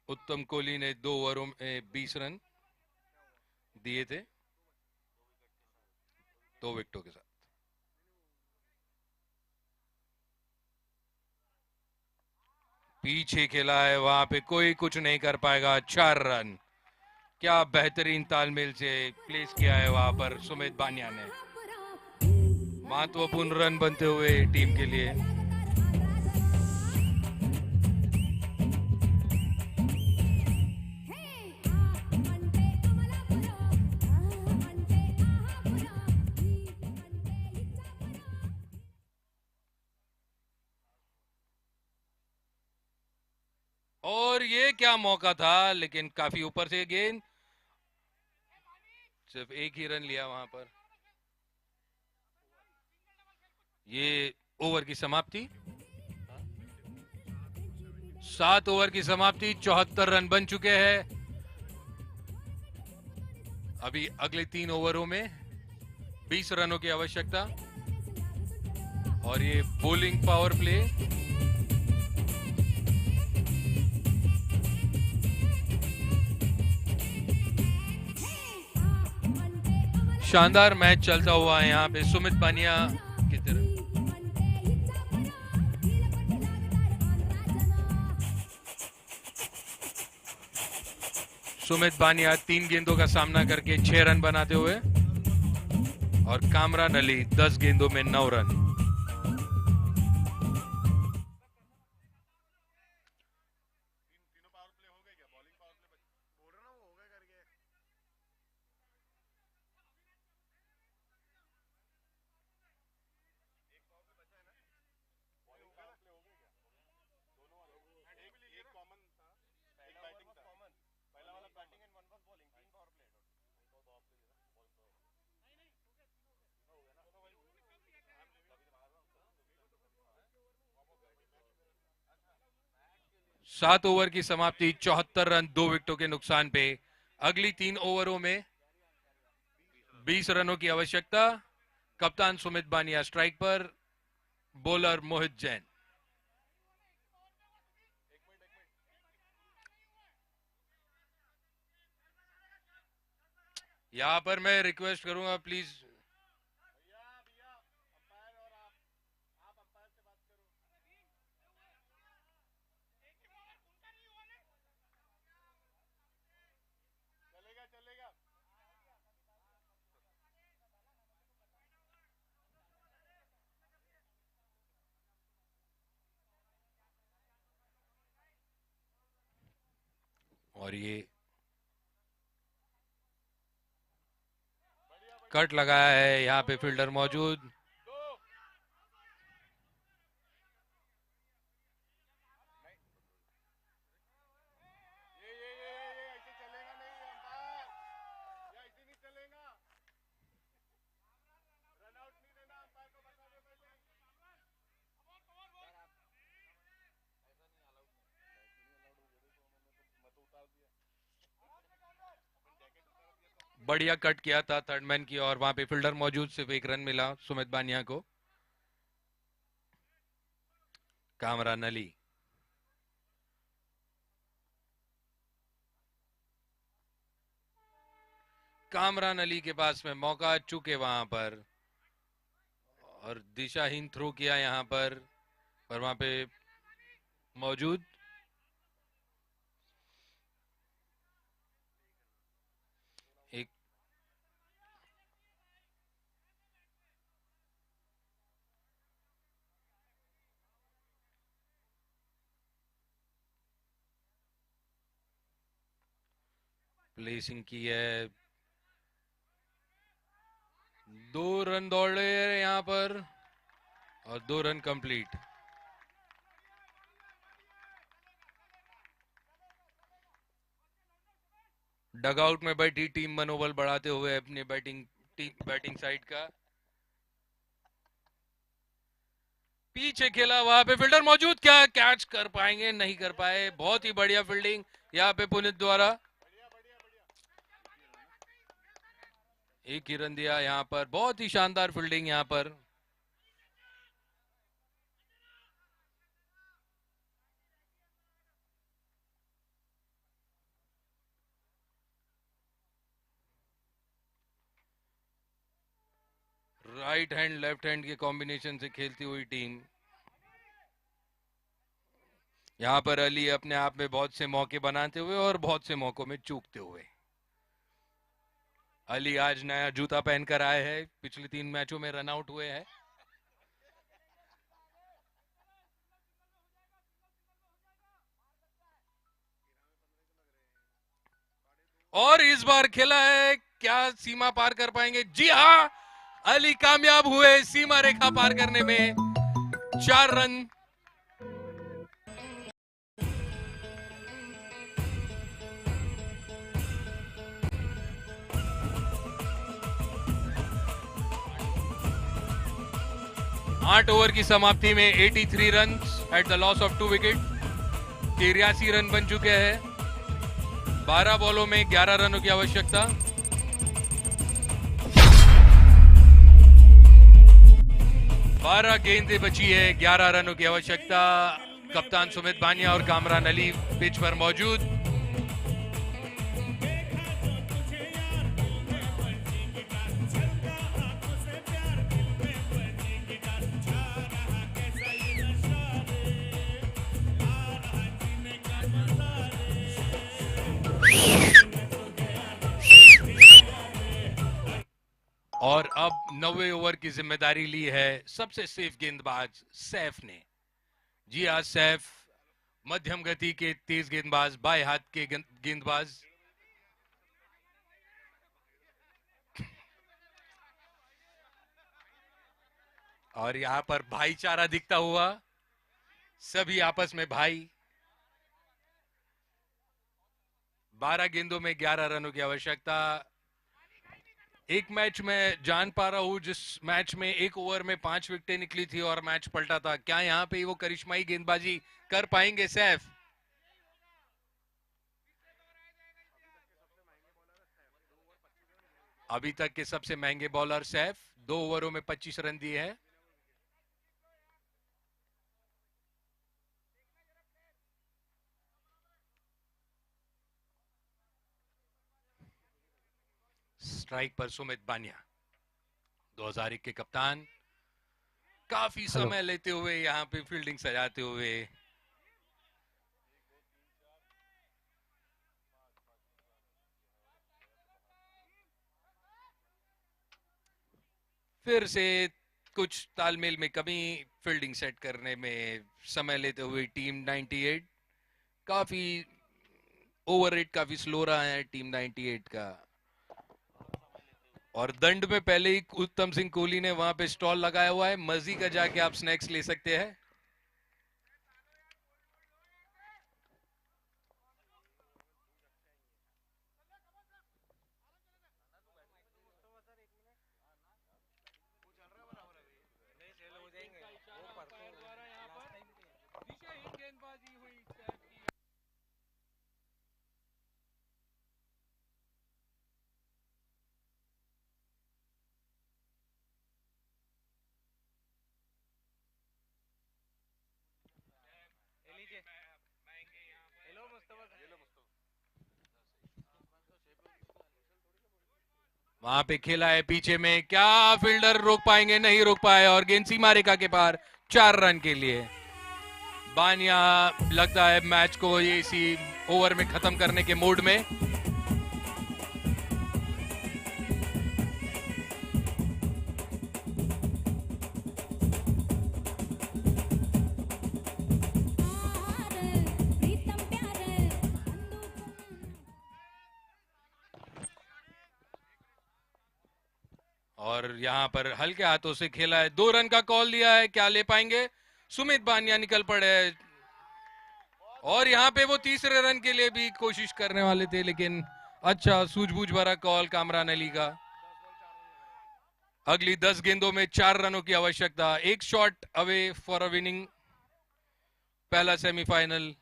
उत्तम कोहली ने 2 ओवरों में 20 रन दिए थे 2 विकेटों के साथ। पीछे खेला है वहां पे, कोई कुछ नहीं कर पाएगा। 4 रन, क्या बेहतरीन तालमेल से प्लेस किया है वहां पर सुमित बानिया ने। महत्वपूर्ण रन बनते हुए टीम के लिए। और ये क्या मौका था, लेकिन काफी ऊपर से गेंद, सिर्फ 1 ही रन लिया वहां पर। ये ओवर की समाप्ति, 7 ओवर की समाप्ति, 74 रन बन चुके हैं। अभी अगले 3 ओवरों में 20 रनों की आवश्यकता और ये बॉलिंग पावर प्ले। शानदार मैच चलता हुआ है यहाँ पे सुमित बानिया की तरफ। सुमित बानिया 3 गेंदों का सामना करके 6 रन बनाते हुए और कामरान अली 10 गेंदों में 9 रन। सात ओवर की समाप्ति, 74 रन 2 विकेटों के नुकसान पे। अगली 3 ओवरों में 20 रनों की आवश्यकता। कप्तान सुमित बानिया स्ट्राइक पर, बॉलर मोहित जैन। यहां पर मैं रिक्वेस्ट करूंगा प्लीज, और ये कट लगाया है, यहां पे फील्डर मौजूद। बढ़िया कट किया था थर्ड मैन की, और वहां पे फील्डर मौजूद, सिर्फ 1 रन मिला सुमित बानिया को। कामरान अली, कामरान अली के पास में मौका, चूके वहां पर और दिशाहीन थ्रो किया यहां पर वहां पे मौजूद। एक प्लेसिंग की है, 2 रन दौड़े यहां पर और 2 रन कंप्लीट। डगआउट में बैठी टीम मनोबल बढ़ाते हुए अपने बैटिंग साइड का। पीछे खेला, वहां पे फील्डर मौजूद, क्या कैच कर पाएंगे? नहीं कर पाए। बहुत ही बढ़िया फील्डिंग यहाँ पे पुनीत द्वारा। एक ही रन दिया यहाँ पर, बहुत ही शानदार फील्डिंग यहाँ पर। राइट हैंड लेफ्ट हैंड के कॉम्बिनेशन से खेलती हुई टीम। यहां पर अली अपने आप में बहुत से मौके बनाते हुए और बहुत से मौकों में चूकते हुए। अली आज नया जूता पहनकर आए हैं, पिछले 3 मैचों में रन आउट हुए हैं। और इस बार खेला है, क्या सीमा पार कर पाएंगे? जी हाँ, अली कामयाब हुए सीमा रेखा पार करने में। 4 रन। आठ ओवर की समाप्ति में 83 run at the loss of 2 wicket. 83 run बन चुके हैं। 12 बॉलों में 11 रनों की आवश्यकता। बारह गेंदें बची है, 11 रनों की आवश्यकता। कप्तान सुमित बानिया और कामरान अली पिच पर मौजूद। और अब 90 ओवर की जिम्मेदारी ली है सबसे सेफ गेंदबाज सैफ ने। जी हाँ, सैफ मध्यम गति के तेज गेंदबाज, बाएं हाथ के गेंदबाज। और यहां पर भाईचारा दिखता हुआ, सभी आपस में भाई। 12 गेंदों में 11 रनों की आवश्यकता। एक मैच में जान पा रहा हूं जिस मैच में एक ओवर में 5 विकेटें निकली थी और मैच पलटा था, क्या यहां पे वो करिश्माई गेंदबाजी कर पाएंगे सैफ? अभी तक के सबसे महंगे बॉलर सैफ, 2 ओवरों में 25 रन दिए हैं। स्ट्राइक पर सुमित बानिया, 2001 के कप्तान, काफी समय लेते हुए यहां पे फील्डिंग सजाते हुए। फिर से कुछ तालमेल में कमी, फील्डिंग सेट करने में समय लेते हुए टीम 98। काफी ओवररेट, काफी स्लो रहा है टीम 98 का। और दंड में पहले ही उत्तम सिंह कोहली ने वहां पे स्टॉल लगाया हुआ है, मर्जी का जाके आप स्नैक्स ले सकते हैं। वहां पे खेला है पीछे में, क्या फील्डर रोक पाएंगे? नहीं रोक पाए और गेंद सीमा रेखा के पार, 4 रन के लिए। बानिया लगता है मैच को ये इसी ओवर में खत्म करने के मूड में। और यहां पर हल्के हाथों से खेला है, 2 रन का कॉल दिया है, क्या ले पाएंगे? सुमित बानिया निकल पड़े और यहां पे वो तीसरे रन के लिए भी कोशिश करने वाले थे, लेकिन अच्छा सूझबूझ भरा कॉल कामरान अली का। अगली 10 गेंदों में 4 रनों की आवश्यकता, एक shot away for a winning पहला सेमीफाइनल।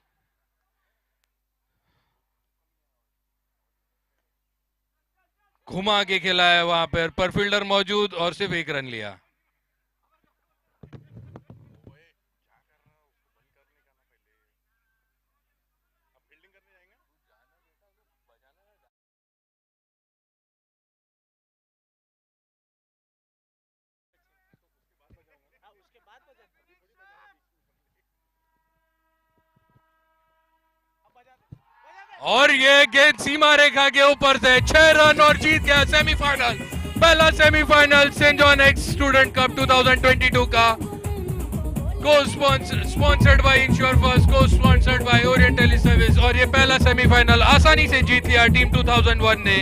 घुमा के खेला है वहां पर फील्डर मौजूद और सिर्फ 1 रन लिया। और ये गेंद सीमा रेखा के ऊपर से 6 रन और जीत गया सेमीफाइनल, पहला semifinal Saint John ex student cup 2022 का। को स्पॉन्सर्ड बाय इंश्योर फर्स्ट, को sponsored by Orient Tele Service. और ये पहला सेमीफाइनल आसानी से जीत लिया टीम 2001 ने।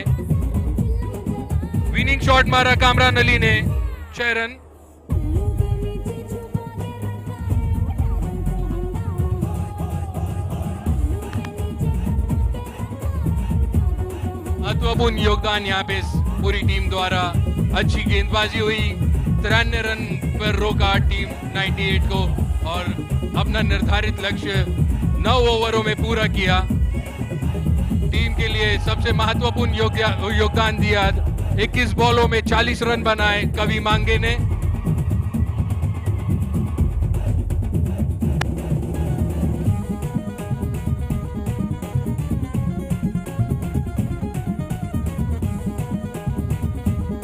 विनिंग शॉट मारा कामरान अली ने, 6 रन। महत्वपूर्ण योगदान यहाँ पे पूरी टीम द्वारा, अच्छी गेंदबाजी हुई, 93 रन पर रोका टीम 98 को और अपना निर्धारित लक्ष्य 9 ओवरों में पूरा किया। टीम के लिए सबसे महत्वपूर्ण योगदान दिया, 21 बॉलों में 40 रन बनाए कवि मांगे ने।